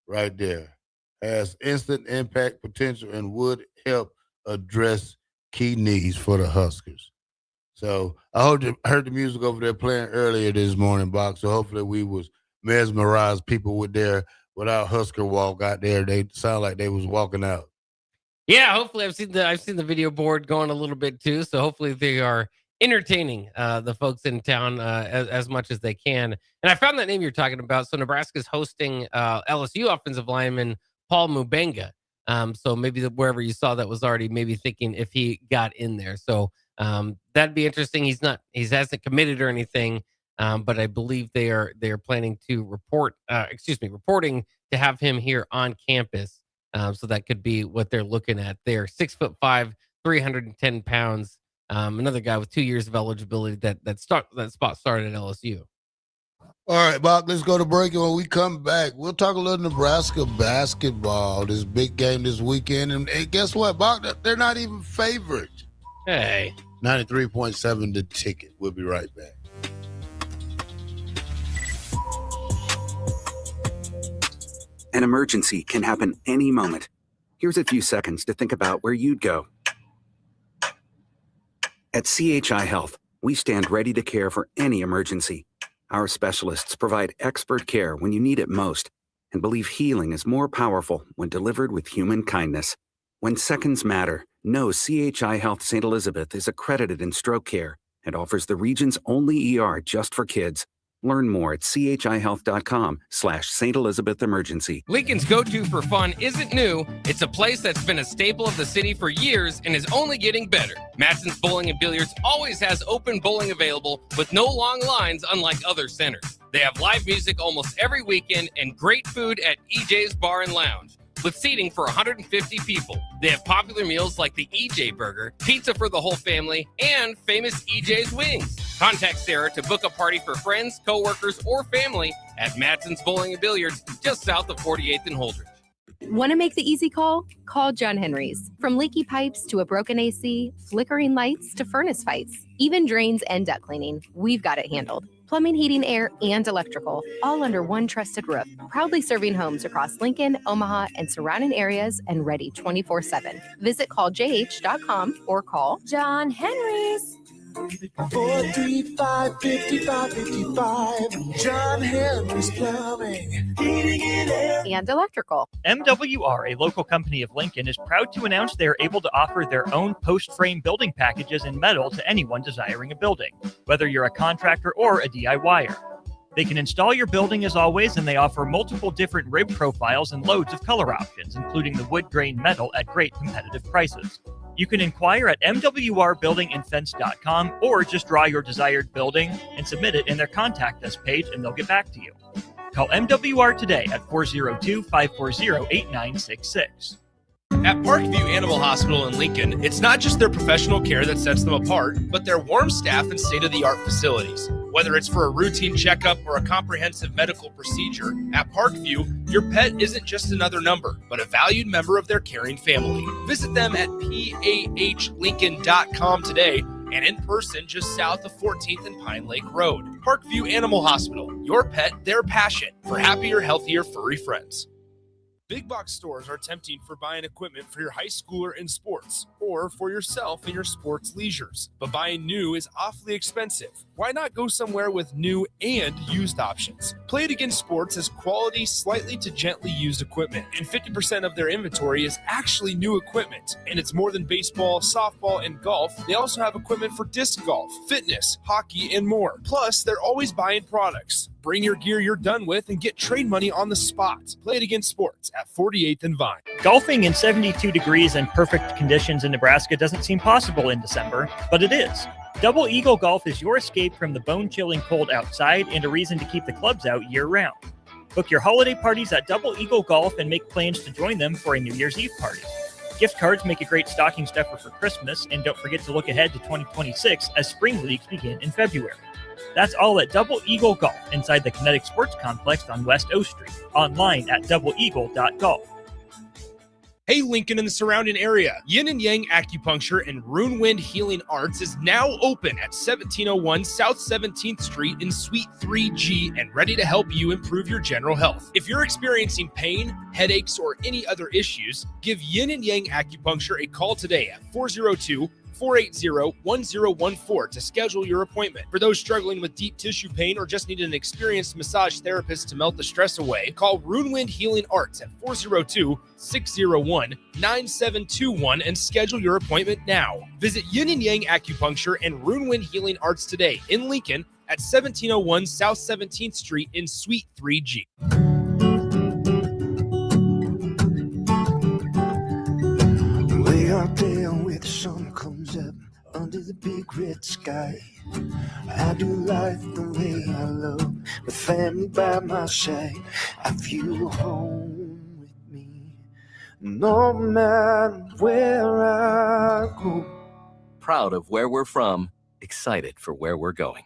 right there. Has instant impact potential and would help address key needs for the Huskers. So I heard the music over there playing earlier this morning, Box. So hopefully we was mesmerized people with our Husker walk out there. They sound like they was walking out. Yeah, hopefully I've seen the video board going a little bit too. So hopefully they are entertaining the folks in town as much as they can. And I found that name you're talking about. So Nebraska's hosting LSU offensive lineman Paul Mubenga. So maybe wherever you saw that was already maybe thinking if he got in there. So that'd be interesting. He hasn't committed or anything, but I believe they are planning to reporting to have him here on campus. So that could be what they're looking at there. 6'5", 310 pounds. Another guy with 2 years of eligibility that spot started at LSU. All right, Bob, let's go to break. And when we come back, we'll talk a little Nebraska basketball, this big game this weekend. And guess what, Bob? They're not even favored. Hey. 93.7 The Ticket. We'll be right back. An emergency can happen any moment. Here's a few seconds to think about where you'd go. At CHI Health, we stand ready to care for any emergency. Our specialists provide expert care when you need it most and believe healing is more powerful when delivered with human kindness. When seconds matter, know CHI Health St. Elizabeth is accredited in stroke care and offers the region's only ER just for kids. Learn more at chihealth.com/St. Elizabeth Emergency. Lincoln's go-to for fun isn't new. It's a place that's been a staple of the city for years and is only getting better. Matson's Bowling and Billiards always has open bowling available with no long lines, unlike other centers. They have live music almost every weekend and great food at EJ's Bar and Lounge, with seating for 150 people. They have popular meals like the EJ Burger, pizza for the whole family, and famous EJ's Wings. Contact Sarah to book a party for friends, coworkers, or family at Matson's Bowling and Billiards, just south of 48th and Holdridge. Want to make the easy call? Call John Henry's. From leaky pipes to a broken AC, flickering lights to furnace fights, even drains and duct cleaning, we've got it handled. Plumbing, heating, air, and electrical, all under one trusted roof. Proudly serving homes across Lincoln, Omaha, and surrounding areas, and ready 24/7. Visit calljh.com or call John Henry's. 435-5555. John Henry's Plumbing, Heating and Air. And electrical. MWR, a local company of Lincoln, is proud to announce they are able to offer their own post-frame building packages in metal to anyone desiring a building, whether you're a contractor or a DIYer. They can install your building as always, and they offer multiple different rib profiles and loads of color options, including the wood grain metal at great competitive prices. You can inquire at mwrbuildingandfence.com or just draw your desired building and submit it in their Contact Us page, and they'll get back to you. Call MWR today at 402-540-8966. At Parkview Animal Hospital in Lincoln, it's not just their professional care that sets them apart, but their warm staff and state-of-the-art facilities. Whether it's for a routine checkup or a comprehensive medical procedure, at Parkview, your pet isn't just another number, but a valued member of their caring family. Visit them at pahlincoln.com today and in person just south of 14th and Pine Lake Road. Parkview Animal Hospital, your pet, their passion for happier, healthier, furry friends. Big box stores are tempting for buying equipment for your high schooler in sports or for yourself in your sports leisures. But buying new is awfully expensive. Why not go somewhere with new and used options? Play It Again Sports has quality, slightly to gently used equipment, and 50% of their inventory is actually new equipment. And it's more than baseball, softball, and golf. They also have equipment for disc golf, fitness, hockey, and more. Plus, they're always buying products. Bring your gear you're done with and get trade money on the spot. Play It Again Sports at 48th and Vine. Golfing in 72 degrees and perfect conditions in Nebraska doesn't seem possible in December, but it is. Double Eagle Golf is your escape from the bone-chilling cold outside and a reason to keep the clubs out year-round. Book your holiday parties at Double Eagle Golf and make plans to join them for a New Year's Eve party. Gift cards make a great stocking stuffer for Christmas, and don't forget to look ahead to 2026 as spring leagues begin in February. That's all at Double Eagle Golf inside the Kinetic Sports Complex on West O Street. Online at doubleeagle.golf. Hey, Lincoln and the surrounding area. Yin and Yang Acupuncture and Rune Wind Healing Arts is now open at 1701 South 17th Street in Suite 3G and ready to help you improve your general health. If you're experiencing pain, headaches, or any other issues, give Yin and Yang Acupuncture a call today at 402-480-1014 to schedule your appointment. For those struggling with deep tissue pain or just need an experienced massage therapist to melt the stress away, call Rune Wind Healing Arts at 402-601-9721 and schedule your appointment now. Visit Yin and Yang Acupuncture and Rune Wind Healing Arts today in Lincoln at 1701 South 17th Street in Suite 3G. Way out there where the sun comes up under the big red sky. I do life the way I love, with family by my side. I feel home with me, no matter where I go. Proud of where we're from, excited for where we're going.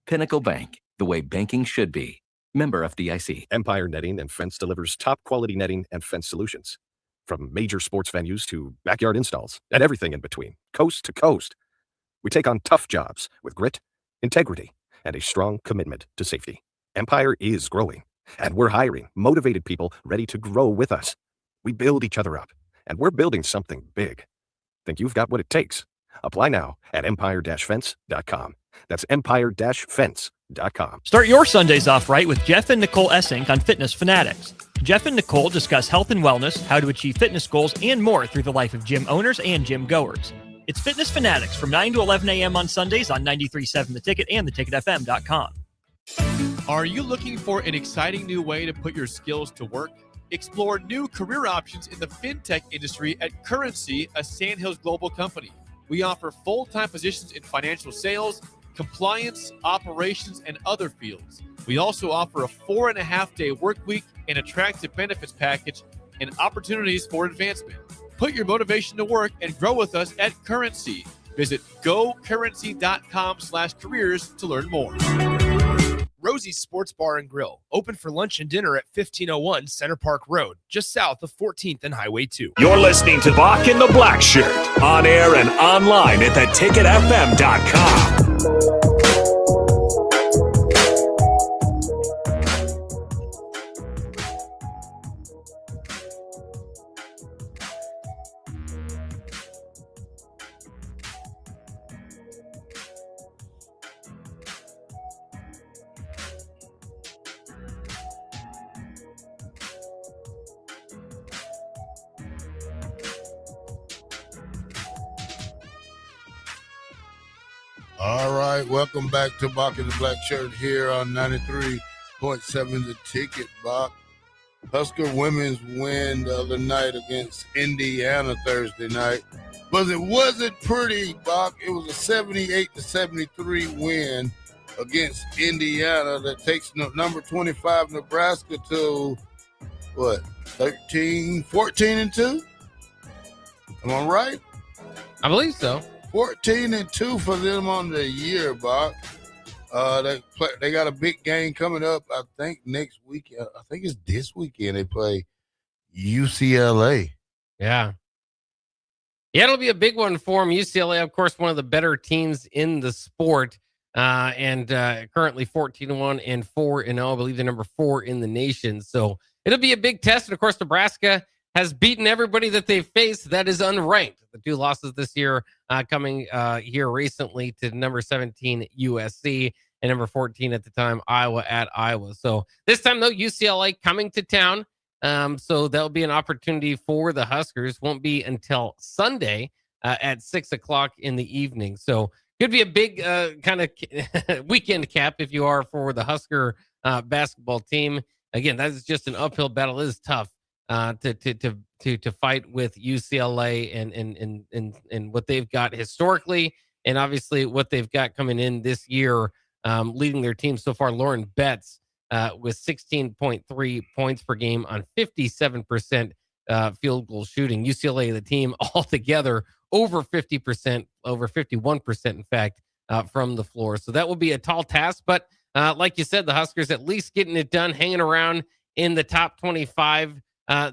Pinnacle Bank, the way banking should be. Member FDIC. Empire Netting and Fence delivers top quality netting and fence solutions. From major sports venues to backyard installs and everything in between, coast to coast. We take on tough jobs with grit, integrity, and a strong commitment to safety. Empire is growing, and we're hiring motivated people ready to grow with us. We build each other up, and we're building something big. Think you've got what it takes? Apply now at empire-fence.com. That's empire-fence.com. Start your Sundays off right with Jeff and Nicole Essink on Fitness Fanatics. Jeff and Nicole discuss health and wellness, how to achieve fitness goals, and more through the life of gym owners and gym goers. It's Fitness Fanatics from 9 to 11 a.m. on Sundays on 93.7 The Ticket and theticketfm.com. Are you looking for an exciting new way to put your skills to work? Explore new career options in the fintech industry at Currency, a Sandhills global company. We offer full-time positions in financial sales, compliance, operations, and other fields. We also offer a 4.5-day work week, an attractive benefits package, and opportunities for advancement. Put your motivation to work and grow with us at Currency. Visit gocurrency.com/careers to learn more. Rosie's Sports Bar and Grill, open for lunch and dinner at 1501 Center Park Road, just south of 14th and Highway 2. You're listening to Bock the Blackshirt, on air and online at theticketfm.com. All right, welcome back to Bock The Blackshirt here on 93.7 The Ticket, Bock. Husker women's win the other night against Indiana Thursday night. But it wasn't pretty, Bock. It was a 78-73 win against Indiana that takes number 25 Nebraska to, 14-2? Am I right? I believe so. 14-2 for them on the year, Bock. They got a big game coming up, I think, next week. I think it's this weekend they play UCLA. Yeah. Yeah, it'll be a big one for them. UCLA, of course, one of the better teams in the sport, and currently 14-1 and 4-0. I believe they're number 4 in the nation. So it'll be a big test. And of course, Nebraska has beaten everybody that they've faced that is unranked. The 2 losses this year coming here recently to number 17 USC and number 14 at the time Iowa at Iowa. So this time though, UCLA coming to town. So that'll be an opportunity for the Huskers. Won't be until Sunday at 6:00 in the evening. So could be a big kind of weekend cap if you are for the Husker basketball team. Again, that is just an uphill battle. It is tough to fight with UCLA and what they've got historically, and obviously what they've got coming in this year, leading their team so far. Lauren Betts with 16.3 points per game on 57% field goal shooting. UCLA, the team altogether, over 50%, over 51%, in fact, from the floor. So that will be a tall task. But like you said, the Huskers at least getting it done, hanging around in the top 25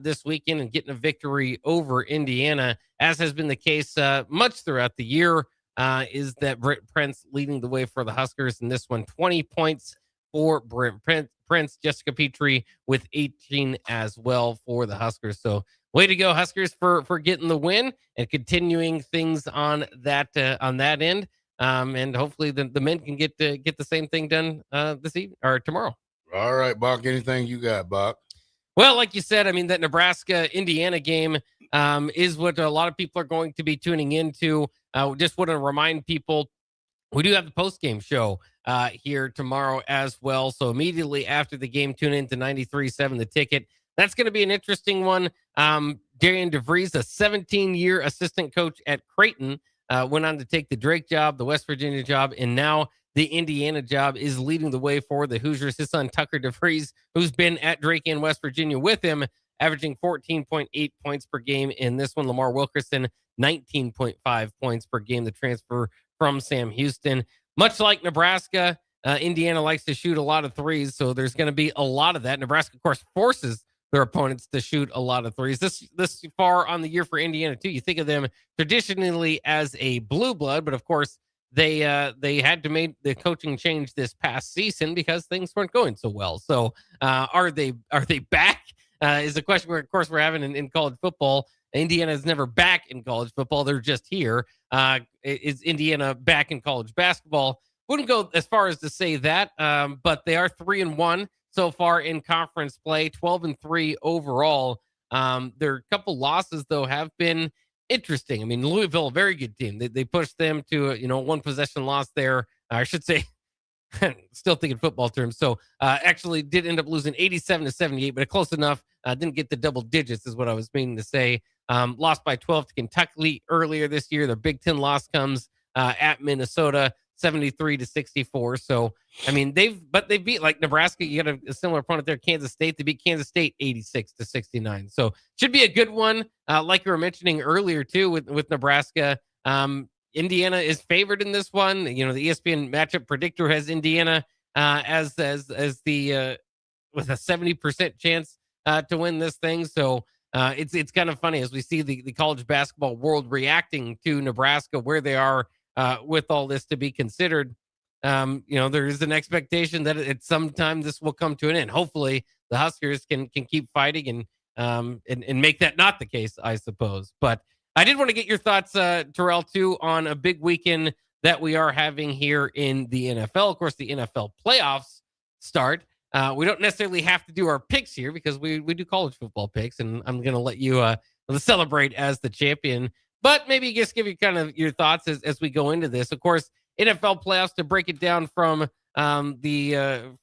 this weekend and getting a victory over Indiana, as has been the case much throughout the year, is that Britt Prince leading the way for the Huskers in this one. 20 points for Britt Prince. Jessica Petrie with 18 as well for the Huskers. So way to go, Huskers, for getting the win and continuing things on that end. And hopefully the men can get the same thing done this evening or tomorrow. All right, Bock. Anything you got, Bock? Well, like you said, I mean, that Nebraska-Indiana game is what a lot of people are going to be tuning into. Just want to remind people, we do have the post-game show here tomorrow as well. So immediately after the game, tune in to 93.7 The Ticket. That's going to be an interesting one. Darian DeVries, a 17-year assistant coach at Creighton, went on to take the Drake job, the West Virginia job, and now the Indiana job, is leading the way for the Hoosiers. His son, Tucker DeVries, who's been at Drake and West Virginia with him, averaging 14.8 points per game in this one. Lamar Wilkerson, 19.5 points per game, the transfer from Sam Houston. Much like Nebraska, Indiana likes to shoot a lot of threes, so there's going to be a lot of that. Nebraska, of course, forces their opponents to shoot a lot of threes. This far on the year for Indiana, too. You think of them traditionally as a blue blood, but of course, they had to make the coaching change this past season because things weren't going so well. So are they back? Is the question of course we're having in college football. Indiana is never back in college football. They're just here. Is Indiana back in college basketball? Wouldn't go as far as to say that, but they are 3-1 so far in conference play, 12-3 overall. Their couple losses though have been interesting. I mean, Louisville, a very good team. They pushed them to a one possession loss there. I should say, still thinking football terms. So actually did end up losing 87-78, but close enough. Didn't get the double digits is what I was meaning to say. Lost by 12 to Kentucky earlier this year. Their Big Ten loss comes at Minnesota, 73-64. So, I mean, they beat like Nebraska. You got a similar opponent there, Kansas State. They beat Kansas State 86-69. So should be a good one. Like you were mentioning earlier too with Nebraska. Indiana is favored in this one. The ESPN matchup predictor has Indiana as the with a 70% chance to win this thing. So it's kind of funny as we see the college basketball world reacting to Nebraska, where they are with all this to be considered. There is an expectation that at some time this will come to an end. Hopefully the Huskers can keep fighting and make that not the case, I suppose. But I did want to get your thoughts, Terrell, too, on a big weekend that we are having here in the NFL. Of course, the NFL playoffs start. We don't necessarily have to do our picks here because we do college football picks, and I'm going to let you celebrate as the champion. But maybe just give you kind of your thoughts as we go into this. Of course, NFL playoffs to break it down from the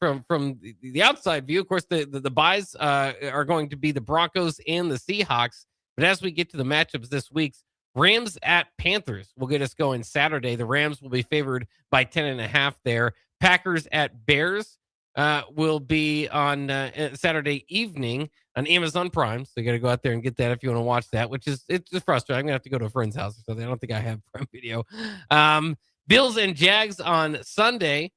outside view. Of course, the buys are going to be the Broncos and the Seahawks. But as we get to the matchups this week, Rams at Panthers will get us going Saturday. The Rams will be favored by 10.5 there. Packers at Bears will be on Saturday evening on Amazon Prime. So you got to go out there and get that if you want to watch that, it's just frustrating. I'm going to have to go to a friend's house or something. I don't think I have Prime Video. Bills and Jags on Sunday.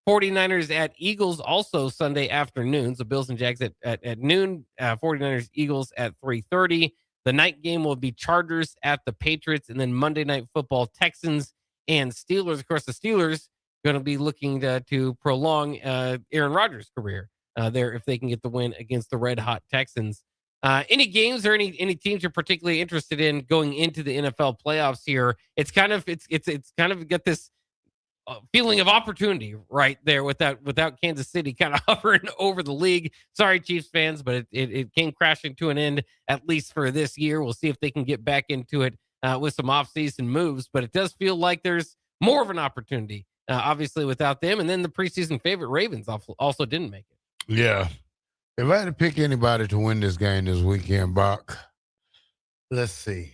49ers at Eagles also Sunday afternoon. So Bills and Jags at noon. 49ers, Eagles at 3:30. The night game will be Chargers at the Patriots, and then Monday Night Football, Texans and Steelers. Of course, the Steelers going to be looking to prolong Aaron Rodgers' career there if they can get the win against the red-hot Texans. Any games or any teams you're particularly interested in going into the NFL playoffs here? It's kind of got this feeling of opportunity right there without Kansas City kind of hovering over the league. Sorry, Chiefs fans, but it came crashing to an end, at least for this year. We'll see if they can get back into it with some offseason moves, but it does feel like there's more of an opportunity, obviously, without them. And then the preseason favorite Ravens also didn't make it. Yeah. If I had to pick anybody to win this game this weekend, Bock, let's see.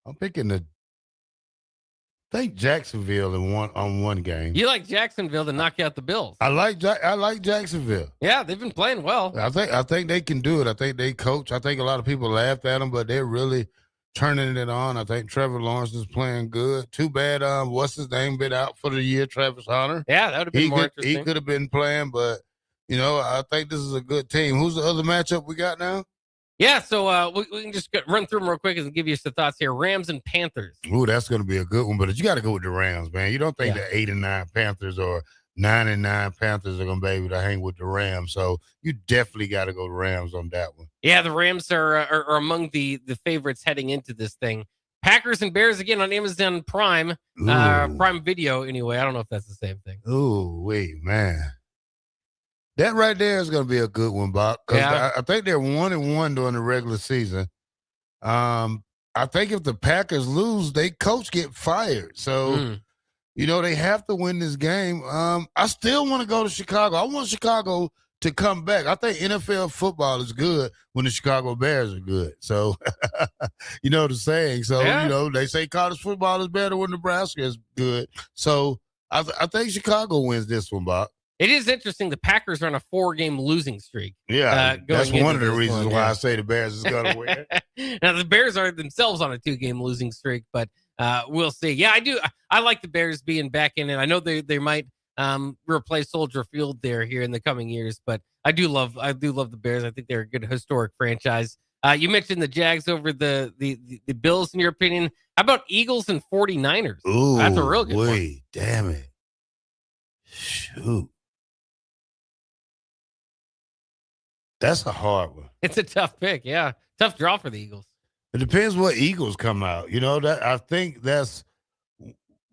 I'm picking I think Jacksonville on one game. You like Jacksonville to knock out the Bills? I like Jacksonville. Yeah, they've been playing well. I think they can do it. I think they coach. I think a lot of people laughed at them, but they're really turning it on. I think Trevor Lawrence is playing good. Too bad, what's his name, been out for the year, Travis Hunter. Yeah, that would have been more interesting. He could have been playing, but, I think this is a good team. Who's the other matchup we got now? Yeah, so we can just run through them real quick and give you some thoughts here. Rams and Panthers. Ooh, that's going to be a good one, but you got to go with the Rams, man. You don't think the 8-9 Panthers or 9-9 Panthers are going to be able to hang with the Rams, so you definitely got to go Rams on that one. Yeah, the Rams are among the favorites heading into this thing. Packers and Bears again on Amazon Prime, Prime Video anyway. I don't know if that's the same thing. Ooh, wait, man. That right there is going to be a good one, Bob. Yeah. I think they're 1-1 during the regular season. I think if the Packers lose, they coach get fired. So, they have to win this game. I still want to go to Chicago. I want Chicago to come back. I think NFL football is good when the Chicago Bears are good. So, you know the saying. So, they say college football is better when Nebraska is good. So, I think Chicago wins this one, Bob. It is interesting. The Packers are on a 4-game losing streak. Yeah, that's one of the reasons why I say the Bears is going to win. Now, the Bears are themselves on a 2-game losing streak, but we'll see. Yeah, I do. I like the Bears being back in it. I know they might replace Soldier Field here in the coming years, but I do love the Bears. I think they're a good historic franchise. You mentioned the Jags over the Bills, in your opinion. How about Eagles and 49ers? Ooh, that's a real good one. Damn it. Shoot. That's a hard one. It's a tough pick, yeah. Tough draw for the Eagles. It depends what Eagles come out. That I think that's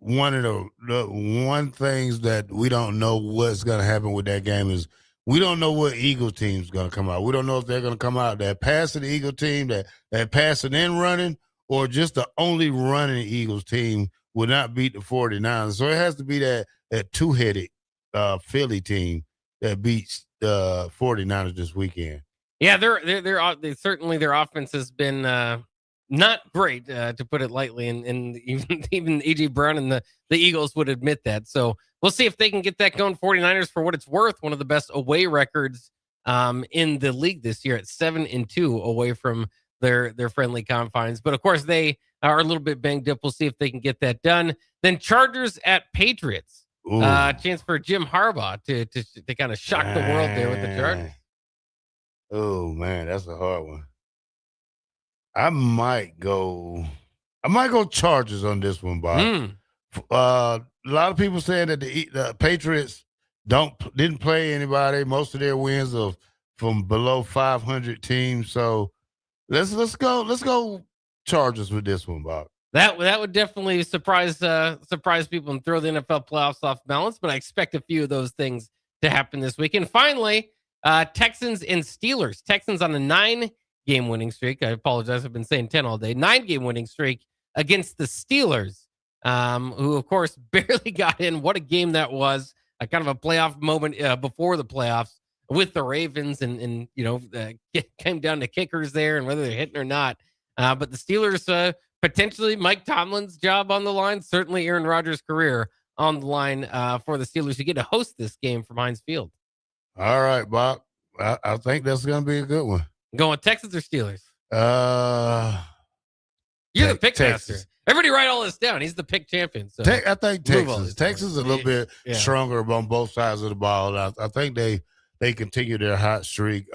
one of the one things that we don't know what's going to happen with that game is we don't know what Eagles team's going to come out. We don't know if they're going to come out that passing Eagle team, that passing and running, or just the only running Eagles team will not beat the 49ers. So it has to be that two-headed Philly team that beats the 49ers this weekend. Yeah, they certainly their offense has been not great, to put it lightly, and even AJ Brown and the Eagles would admit that. So we'll see if they can get that going. 49ers, for what it's worth, one of the best away records in the league this year at 7-2 away from their friendly confines. But of course, they are a little bit banged up. We'll see if they can get that done. Then Chargers at Patriots. Chance for Jim Harbaugh to kind of shock the world there with the Chargers. Oh man, that's a hard one. I might go Chargers on this one, Bob. A lot of people saying that the Patriots didn't play anybody. Most of their wins are from below 500 teams. So let's go Chargers with this one, Bob. That would definitely surprise people and throw the NFL playoffs off balance, but I expect a few of those things to happen this week. And finally, Texans and Steelers. Texans on a 9-game winning streak. I apologize, I've been saying 10 all day. 9-game winning streak against the Steelers. who, of course, barely got in. What a game that was. A kind of a playoff moment before the playoffs with the Ravens, and came down to kickers there and whether they're hitting or not. But the Steelers, potentially Mike Tomlin's job on the line, certainly Aaron Rodgers' career on the line for the Steelers to get to host this game from Heinz Field. All right, Bob. I think that's going to be a good one. Going Texans or Steelers? You're the pick master. Everybody write all this down. He's the pick champion. So I think Texas. Texas is a little bit stronger on both sides of the ball. I think they continue their hot streak.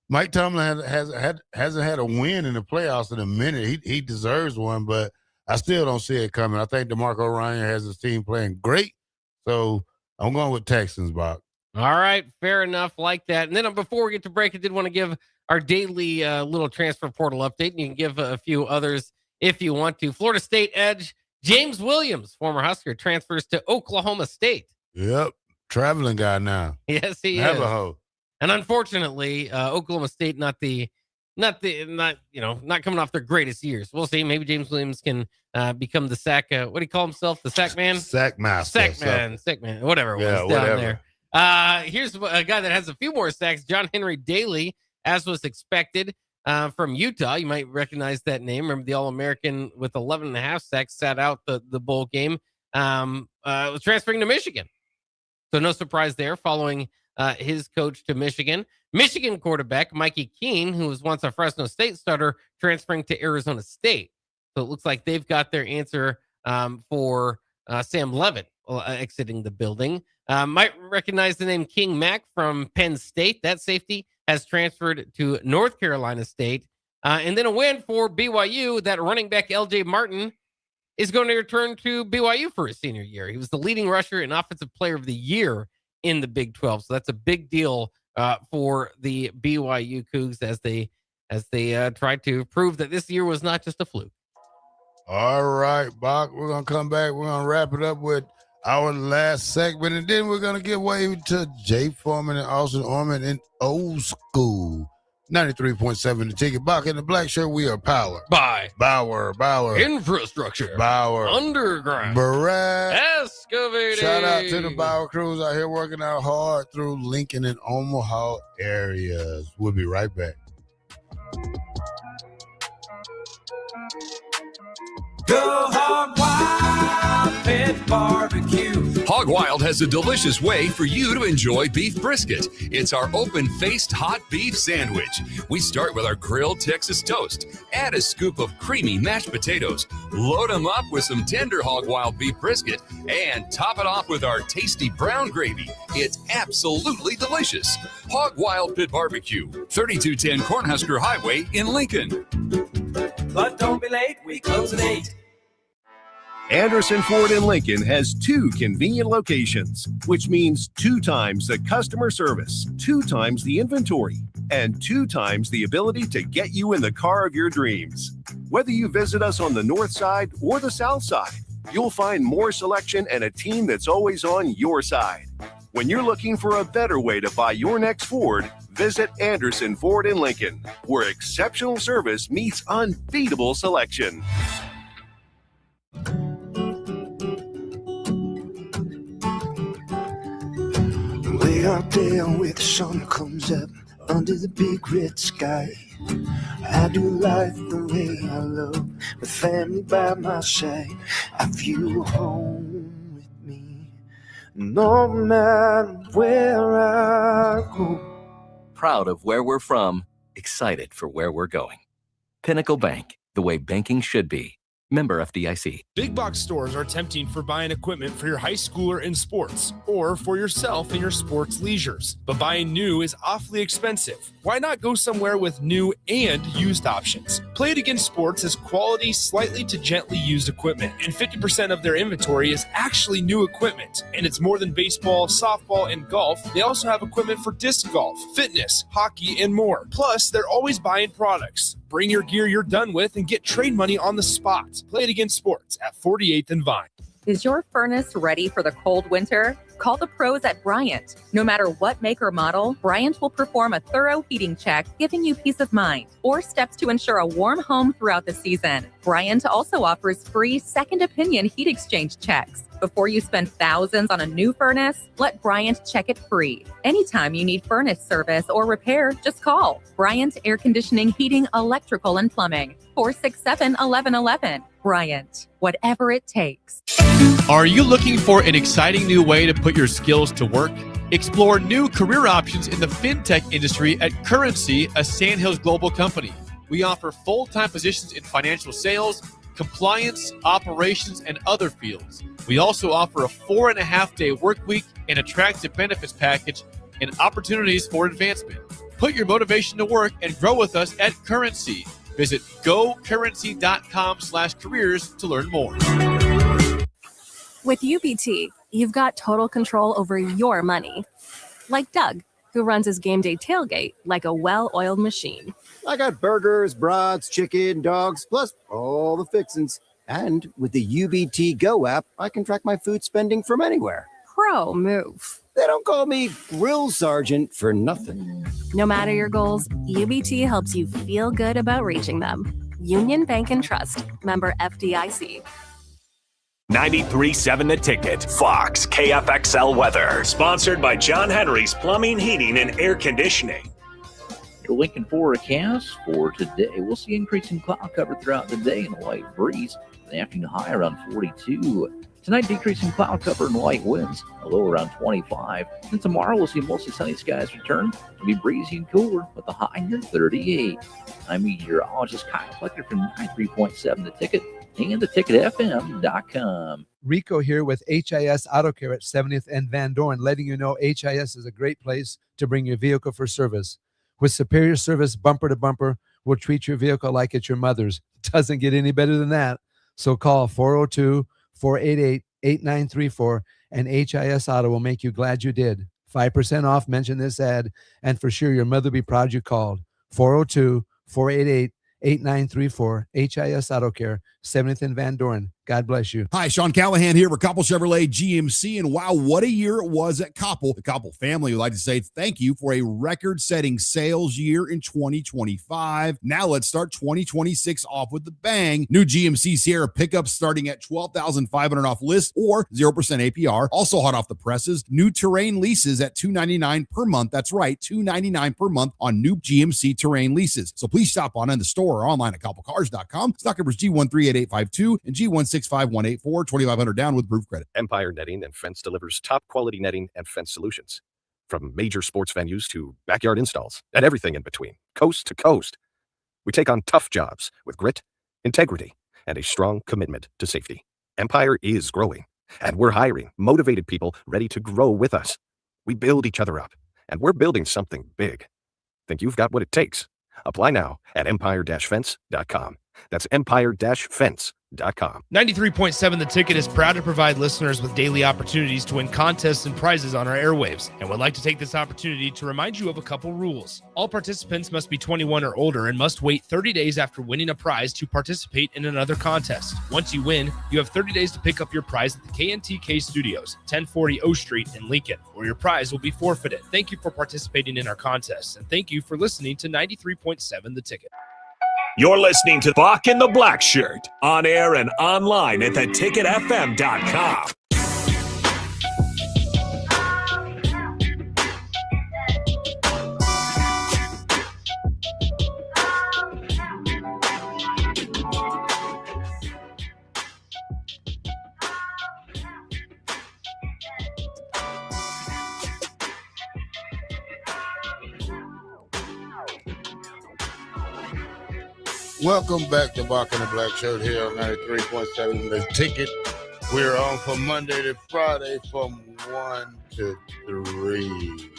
Mike Tomlin hasn't had a win in the playoffs in a minute. He deserves one, but I still don't see it coming. I think DeMarco Ryan has his team playing great, so I'm going with Texans, Bob. All right, fair enough, like that. And then before we get to break, I did want to give our daily little transfer portal update, and you can give a few others if you want to. Florida State edge James Williams, former Husker, transfers to Oklahoma State. Yep, traveling guy now. Yes, he is. And unfortunately, Oklahoma State not coming off their greatest years. We'll see. Maybe James Williams can become the sack. What do you call himself? The sack man? Sack master. Sack man. Whatever it was down there. Here's a guy that has a few more sacks. John Henry Daly, as was expected, from Utah. You might recognize that name. Remember the All-American with 11.5 sacks, sat out the bowl game. Was transferring to Michigan. So no surprise there following his coach to Michigan. Michigan quarterback Mikey Keene, who was once a Fresno State starter, transferring to Arizona State. So it looks like they've got their answer for Sam Levitt exiting the building. Might recognize the name King Mack from Penn State. That safety has transferred to North Carolina State. And then a win for BYU. That running back LJ Martin is going to return to BYU for his senior year. He was the leading rusher and offensive player of the year in the Big 12. So that's a big deal for the BYU Cougs as they try to prove that this year was not just a fluke. All right, Bach, we're going to come back. We're going to wrap it up with our last segment, and then we're going to give way to Jay Foreman and Austin Orman in Old School. 93.7 The Ticket. Bock in the Black Shirt. We are powered by Bauer Infrastructure, Bauer Underground, Barrett Excavating. Shout out to the Bauer crews out here working out hard through Lincoln and Omaha areas. We'll be right back. Go Hog Wild Pit Barbecue. Hog Wild has a delicious way for you to enjoy beef brisket. It's our open-faced hot beef sandwich. We start with our grilled Texas toast. Add a scoop of creamy mashed potatoes. Load them up with some tender Hog Wild beef brisket and top it off with our tasty brown gravy. It's absolutely delicious. Hog Wild Pit Barbecue, 3210 Cornhusker Highway in Lincoln. But don't be late, we close at 8. Anderson Ford in Lincoln has 2 convenient locations, which means 2 times the customer service, 2 times the inventory, and 2 times the ability to get you in the car of your dreams. Whether you visit us on the north side or the south side, you'll find more selection and a team that's always on your side. When you're looking for a better way to buy your next Ford, visit Anderson Ford in Lincoln, where exceptional service meets unbeatable selection. Way out there where the sun comes up under the big red sky, I do life the way I love, with family by my side. I feel home with me, no matter where I go. Proud of where we're from, excited for where we're going. Pinnacle Bank, the way banking should be. Member FDIC. Big box stores are tempting for buying equipment for your high schooler in sports or for yourself in your sports leisures. But buying new is awfully expensive. Why not go somewhere with new and used options? Play It Again Sports has quality, slightly to gently used equipment, and 50% of their inventory is actually new equipment. And it's more than baseball, softball, and golf. They also have equipment for disc golf, fitness, hockey, and more. Plus, they're always buying products. Bring your gear you're done with and get trade money on the spot. Play It Again Sports at 48th and Vine. Is your furnace ready for the cold winter? Call the pros at Bryant. No matter what make or model, Bryant will perform a thorough heating check, giving you peace of mind, or steps to ensure a warm home throughout the season. Bryant also offers free second opinion heat exchange checks. Before you spend thousands on a new furnace, let Bryant check it free. Anytime you need furnace service or repair, just call Bryant Air Conditioning, Heating, Electrical, and Plumbing. 467-1111. Bryant, whatever it takes. Are you looking for an exciting new way to put your skills to work? Explore new career options in the fintech industry at Currency, a Sandhills global company. We offer full-time positions in financial sales, compliance, operations, and other fields. We also offer a 4.5-day work week, an attractive benefits package, and opportunities for advancement. Put your motivation to work and grow with us at Currency. Visit gocurrency.com/careers to learn more. With UBT, you've got total control over your money. Like Doug, who runs his game day tailgate like a well-oiled machine. I got burgers, brats, chicken, dogs, plus all the fixins. And with the UBT Go app, I can track my food spending from anywhere. Pro move. They don't call me Grill Sergeant for nothing. No matter your goals, UBT helps you feel good about reaching them. Union Bank and Trust. Member FDIC. 93.7 The Ticket, Fox, KFXL weather. Sponsored by John Henry's Plumbing, Heating, and Air Conditioning. Your Lincoln forecast for today. We'll see increasing cloud cover throughout the day and a light breeze. The afternoon high around 42. Tonight, decreasing cloud cover and light winds, a low around 25. And tomorrow, we'll see mostly sunny skies return. It'll be breezy and cooler with a high near 38. I'm meteorologist Kyle Flecker from 93.7 The Ticket and theticketfm.com. Rico here with HIS Auto Care at 70th and Van Dorn, letting you know HIS is a great place to bring your vehicle for service. With superior service bumper to bumper, we'll treat your vehicle like it's your mother's. Doesn't get any better than that. So call 402-488-8934 and HIS Auto will make you glad you did. 5% off, mention this ad, and for sure your mother will be proud you called. 402-488-8934, HIS Auto Care, 70th and Van Dorn. God bless you. Hi, Sean Callahan here for Koppel Chevrolet GMC. And wow, what a year it was at Koppel. The Koppel family would like to say thank you for a record-setting sales year in 2025. Now let's start 2026 off with the bang. New GMC Sierra pickups starting at $12,500 off list or 0% APR. Also hot off the presses, new Terrain leases at $299 per month. That's right, $299 per month on new GMC Terrain leases. So please stop on in the store or online at koppelcars.com. Stock numbers G138852 and G165184, $2,500 down with proof credit. Empire Netting and Fence delivers top quality netting and fence solutions. From major sports venues to backyard installs and everything in between, coast to coast. We take on tough jobs with grit, integrity, and a strong commitment to safety. Empire is growing, and we're hiring motivated people ready to grow with us. We build each other up, and we're building something big. Think you've got what it takes? Apply now at empire-fence.com. That's empire-fence.com. 93.7 The Ticket is proud to provide listeners with daily opportunities to win contests and prizes on our airwaves, and would like to take this opportunity to remind you of a couple rules. All participants must be 21 or older and must wait 30 days after winning a prize to participate in another contest. Once you win, you have 30 days to pick up your prize at the KNTK Studios, 1040 O Street in Lincoln, or your prize will be forfeited. Thank you for participating in our contests, and thank you for listening to 93.7 The Ticket. You're listening to Bock the Blackshirt, on air and online at theticketfm.com. Welcome back to Bock the Blackshirt here on 93.7 The Ticket. We're on from Monday to Friday from 1 to 3.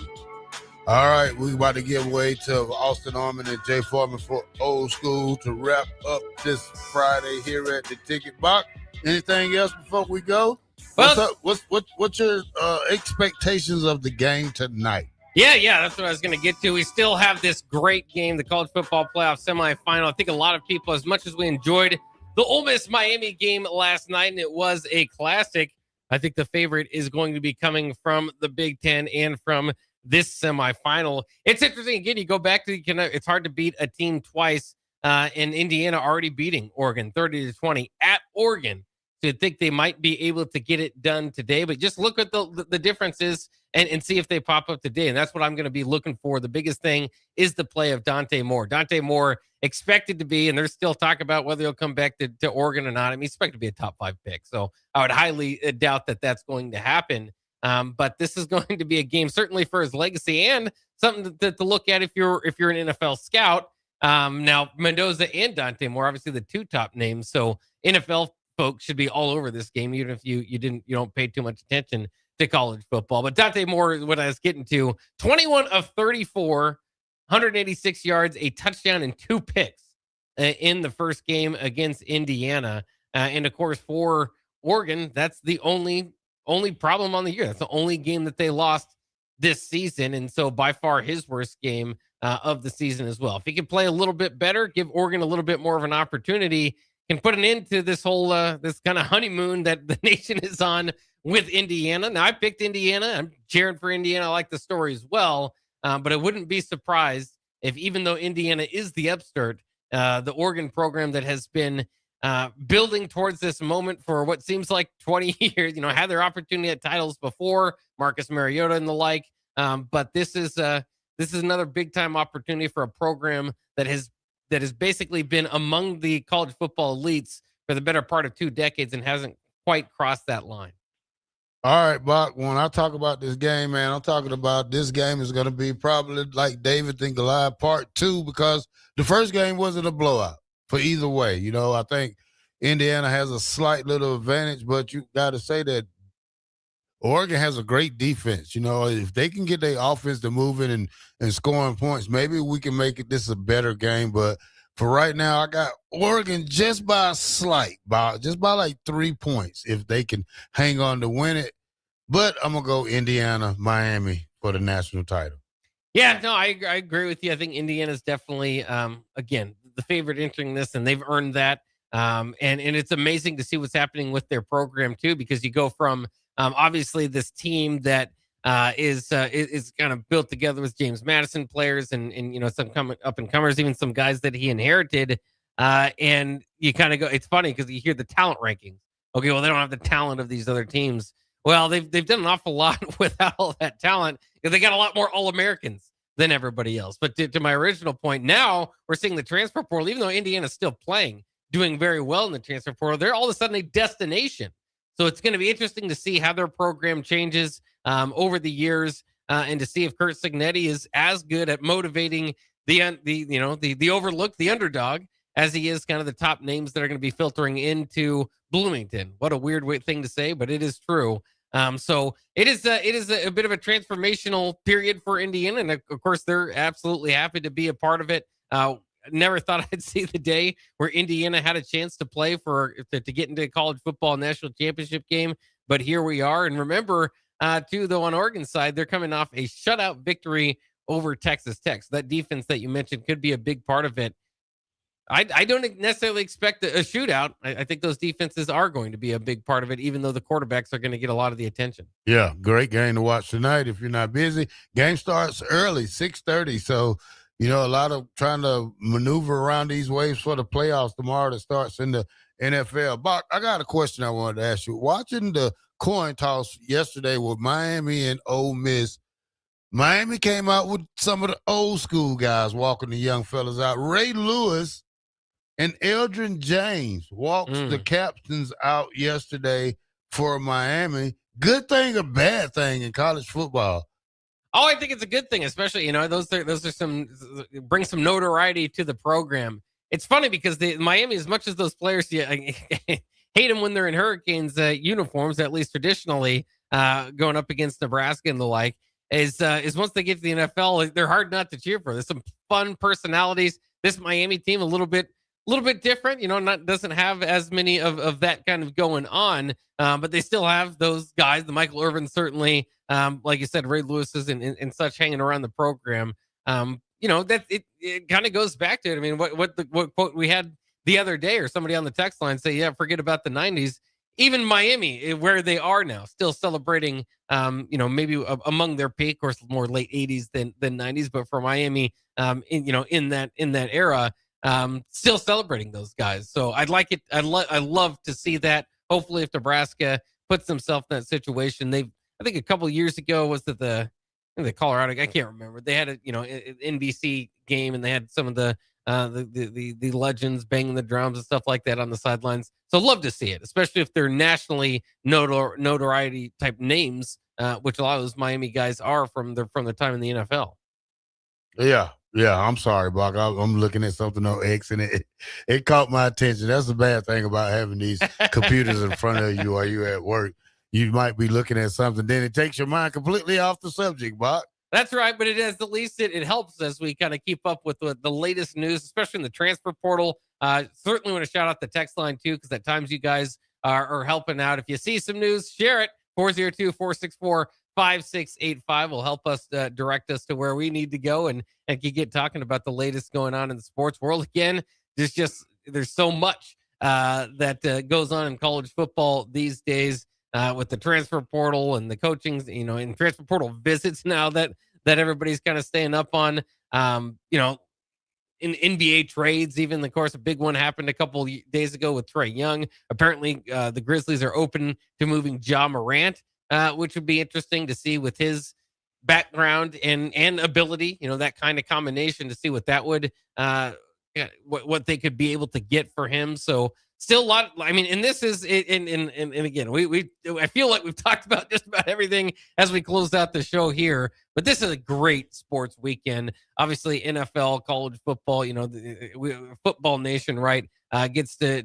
All right, we're about to give way to Austin Norman and Jay Foreman for Old School to wrap up this Friday here at the Ticket Box. Anything else before we go? Well, What's your expectations of the game tonight? Yeah, that's what I was going to get to. We still have this great game, the college football playoff semifinal. I think a lot of people, as much as we enjoyed the Ole Miss-Miami game last night, and it was a classic, I think the favorite is going to be coming from the Big Ten and from this semifinal. It's interesting. Again, you go back to it's hard to beat a team twice. And Indiana already beating Oregon 30-20 at Oregon. So you'd think they might be able to get it done today, but just look at the differences and see if they pop up today. And that's what I'm going to be looking for. The biggest thing is the play of Dante Moore. Dante Moore expected to be, and there's still talk about whether he'll come back to Oregon or not. I mean, he's expected to be a top 5 pick. So I would highly doubt that that's going to happen. But this is going to be a game certainly for his legacy and something to look at if you're an NFL scout. Now Mendoza and Dante Moore, obviously the 2 top names. So NFL folks should be all over this game, even if you don't pay too much attention to college football. But Dante Moore, what I was getting to, 21 of 34, 186 yards, a touchdown, and 2 picks in the first game against Indiana. And of course, for Oregon, that's the only problem on the year. That's the only game that they lost this season. And so by far his worst game of the season as well. If he can play a little bit better, give Oregon a little bit more of an opportunity, can put an end to this whole this kind of honeymoon that the nation is on with Indiana. Now, I picked Indiana. I'm cheering for Indiana. I like the story as well. But I wouldn't be surprised if, even though Indiana is the upstart, the Oregon program that has been building towards this moment for what seems like 20 years, had their opportunity at titles before, Marcus Mariota and the like. But this is another big time opportunity for a program that has basically been among the college football elites for the better part of 2 decades and hasn't quite crossed that line. All right, Bock, when I talk about this game, man, I'm talking about this game is going to be probably like David and Goliath part 2, because the first game wasn't a blowout for either way. I think Indiana has a slight little advantage, but you got to say that Oregon has a great defense. If they can get their offense to moving and scoring points, maybe we can make this a better game. But for right now, I got Oregon just by a slight, just by like 3 points if they can hang on to win it. But I'm going to go Indiana, Miami for the national title. Yeah, no, I agree with you. I think Indiana's definitely, again, the favorite entering this, and they've earned that. And it's amazing to see what's happening with their program, too, because you go from obviously this team that is kind of built together with James Madison players and some up and comers, even some guys that he inherited. And you kind of go, it's funny because you hear the talent rankings. Okay, well, they don't have the talent of these other teams. Well, they've done an awful lot without all that talent because they got a lot more All-Americans than everybody else. But to my original point, now we're seeing the transfer portal, even though Indiana's still playing, doing very well in the transfer portal, they're all of a sudden a destination. So it's going to be interesting to see how their program changes over the years, and to see if Curt Cignetti is as good at motivating the overlooked, the underdog, as he is kind of the top names that are going to be filtering into Bloomington. What a weird thing to say, but it is true. So it is a bit of a transformational period for Indiana, and of course they're absolutely happy to be a part of it. Never thought I'd see the day where Indiana had a chance to play to get into a college football national championship game, but here we are. And remember, too, though, on Oregon's side, they're coming off a shutout victory over Texas Tech. So that defense that you mentioned could be a big part of it. I don't necessarily expect a shootout. I think those defenses are going to be a big part of it, even though the quarterbacks are going to get a lot of the attention. Yeah, great game to watch tonight if you're not busy. Game starts early, 6:30. So, a lot of trying to maneuver around these waves for the playoffs tomorrow that starts in the NFL. Bock, I got a question I wanted to ask you. Watching the coin toss yesterday with Miami and Ole Miss, Miami came out with some of the old school guys walking the young fellas out. Ray Lewis and Eldrin James walked the captains out yesterday for Miami. Good thing or bad thing in college football? Oh, I think it's a good thing, especially, those are some, bring some notoriety to the program. It's funny because Miami, as much as those players hate them when they're in Hurricanes uniforms, at least traditionally, going up against Nebraska and the like, is once they get to the NFL, they're hard not to cheer for. There's some fun personalities. This Miami team, a little bit different, doesn't have as many of that kind of going on, but they still have those guys, the Michael Irvin, certainly, like you said, Ray Lewis's and such hanging around the program. That it kind of goes back to it. I mean, what quote we had the other day, or somebody on the text line say, yeah, forget about the 90s. even Miami, where they are now, still celebrating, maybe among their peak, of course, more late 80s than 90s, but for Miami, in that era, still celebrating those guys. So I'd like it. I love to see that. Hopefully, if Nebraska puts themselves in that situation, I think a couple of years ago was that the Colorado, I can't remember. They had an NBC game, and they had some of the legends banging the drums and stuff like that on the sidelines. So love to see it, especially if they're nationally notoriety type names, which a lot of those Miami guys are from their time in the NFL. Yeah. I'm sorry, Bock. I'm looking at something on X, and it caught my attention. That's the bad thing about having these computers in front of you while you're at work. You might be looking at something, then it takes your mind completely off the subject, Bock. That's right, but it is at least it helps as we kind of keep up with the latest news, especially in the transfer portal. Certainly want to shout out the text line too, because at times you guys are helping out. If you see some news, share it. 402-464-5685 will help us direct us to where we need to go and get talking about the latest going on in the sports world. Again, there's so much that goes on in college football these days. With the transfer portal and the coachings, and transfer portal visits now that everybody's kind of staying up on, in NBA trades, even of course, a big one happened a couple days ago with Trae Young. Apparently, the Grizzlies are open to moving Ja Morant, which would be interesting to see with his background and ability, that kind of combination to see what that would, what they could be able to get for him. So, still a lot. And this is, and again, I feel like we've talked about just about everything as we close out the show here, but this is a great sports weekend. Obviously, NFL, college football, football nation, right? Gets to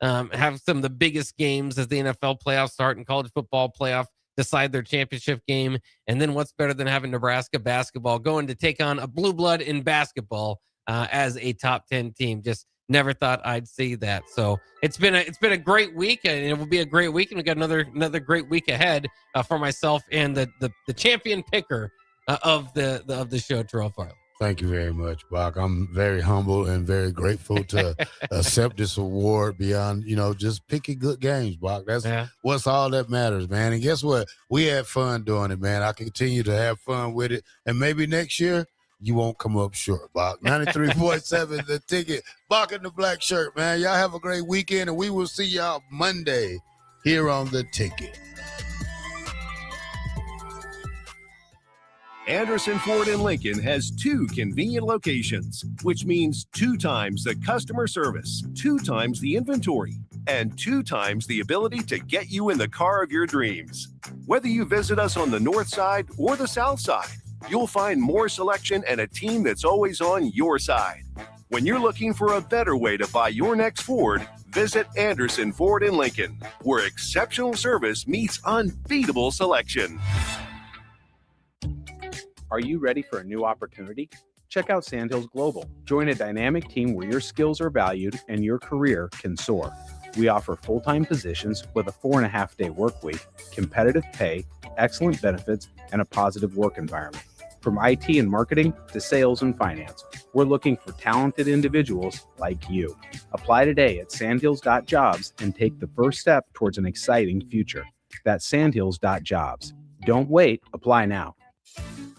have some of the biggest games as the NFL playoffs start and college football playoff decide their championship game. And then what's better than having Nebraska basketball going to take on a blue blood in basketball as a top 10 team. Just never thought I'd see that. So it's been a great week, and it will be a great week. And we got another great week ahead for myself and the champion picker of the show, Terrell Farley. Thank you very much, Bock. I'm very humble and very grateful to accept this award beyond, just picking good games, Bock. That's what's all that matters, man. And guess what? We had fun doing it, man. I continue to have fun with it. And maybe next year, you won't come up short, Bock. 93.7 The Ticket. Bock and the Black Shirt, man. Y'all have a great weekend, and we will see y'all Monday here on The Ticket. Anderson Ford in Lincoln has 2 convenient locations, which means 2 times the customer service, 2 times the inventory, and 2 times the ability to get you in the car of your dreams. Whether you visit us on the north side or the south side, you'll find more selection and a team that's always on your side. When you're looking for a better way to buy your next Ford, visit Anderson Ford in Lincoln, where exceptional service meets unbeatable selection. Are you ready for a new opportunity? Check out Sandhills Global. Join a dynamic team where your skills are valued and your career can soar. We offer full-time positions with a 4.5-day work week, competitive pay, excellent benefits, and a positive work environment. From IT and marketing to sales and finance, we're looking for talented individuals like you. Apply today at sandhills.jobs and take the first step towards an exciting future. That's sandhills.jobs. Don't wait. Apply now.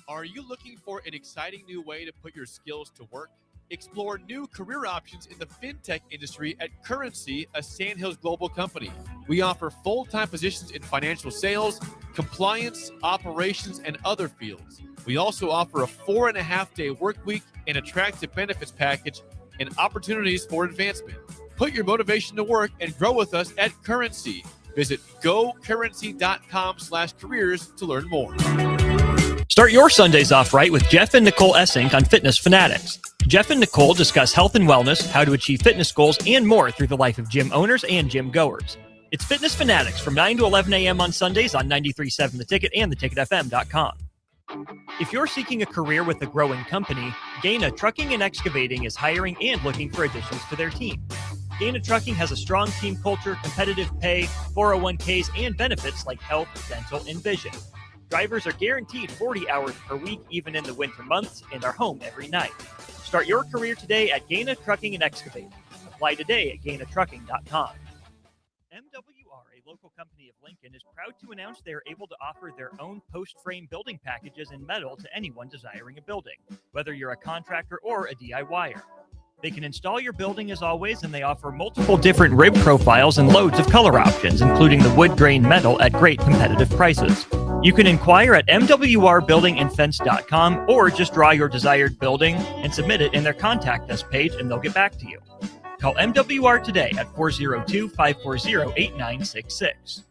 Are you looking for an exciting new way to put your skills to work? Explore new career options in the fintech industry at Currency, a Sandhills Global company. We offer full-time positions in financial sales, compliance, operations, and other fields. We also offer a 4.5-day work week, an attractive benefits package, and opportunities for advancement. Put your motivation to work and grow with us at Currency. Visit gocurrency.com/careers to learn more. Start your Sundays off right with Jeff and Nicole Essink on Fitness Fanatics. Jeff and Nicole discuss health and wellness, how to achieve fitness goals, and more through the life of gym owners and gym goers. It's Fitness Fanatics from 9 to 11 a.m. on Sundays on 93.7 The Ticket and theticketfm.com. If you're seeking a career with a growing company, Gaina Trucking and Excavating is hiring and looking for additions to their team. Gaina Trucking has a strong team culture, competitive pay, 401ks, and benefits like health, dental, and vision. Drivers are guaranteed 40 hours per week, even in the winter months, and are home every night. Start your career today at Gaina Trucking and Excavating. Apply today at GainaTrucking.com. MWR, a local company of Lincoln, is proud to announce they are able to offer their own post-frame building packages in metal to anyone desiring a building, whether you're a contractor or a DIYer. They can install your building as always, and they offer multiple different rib profiles and loads of color options, including the wood grain metal at great competitive prices. You can inquire at mwrbuildingandfence.com or just draw your desired building and submit it in their Contact Us page, and they'll get back to you. Call MWR today at 402-540-8966.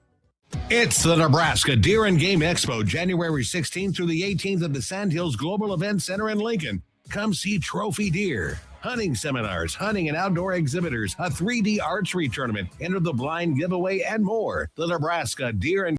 It's the Nebraska Deer and Game Expo, January 16th through the 18th at the Sandhills Global Event Center in Lincoln. Come see trophy deer, hunting seminars, hunting and outdoor exhibitors, a 3D archery tournament, enter the blind giveaway, and more. The Nebraska Deer and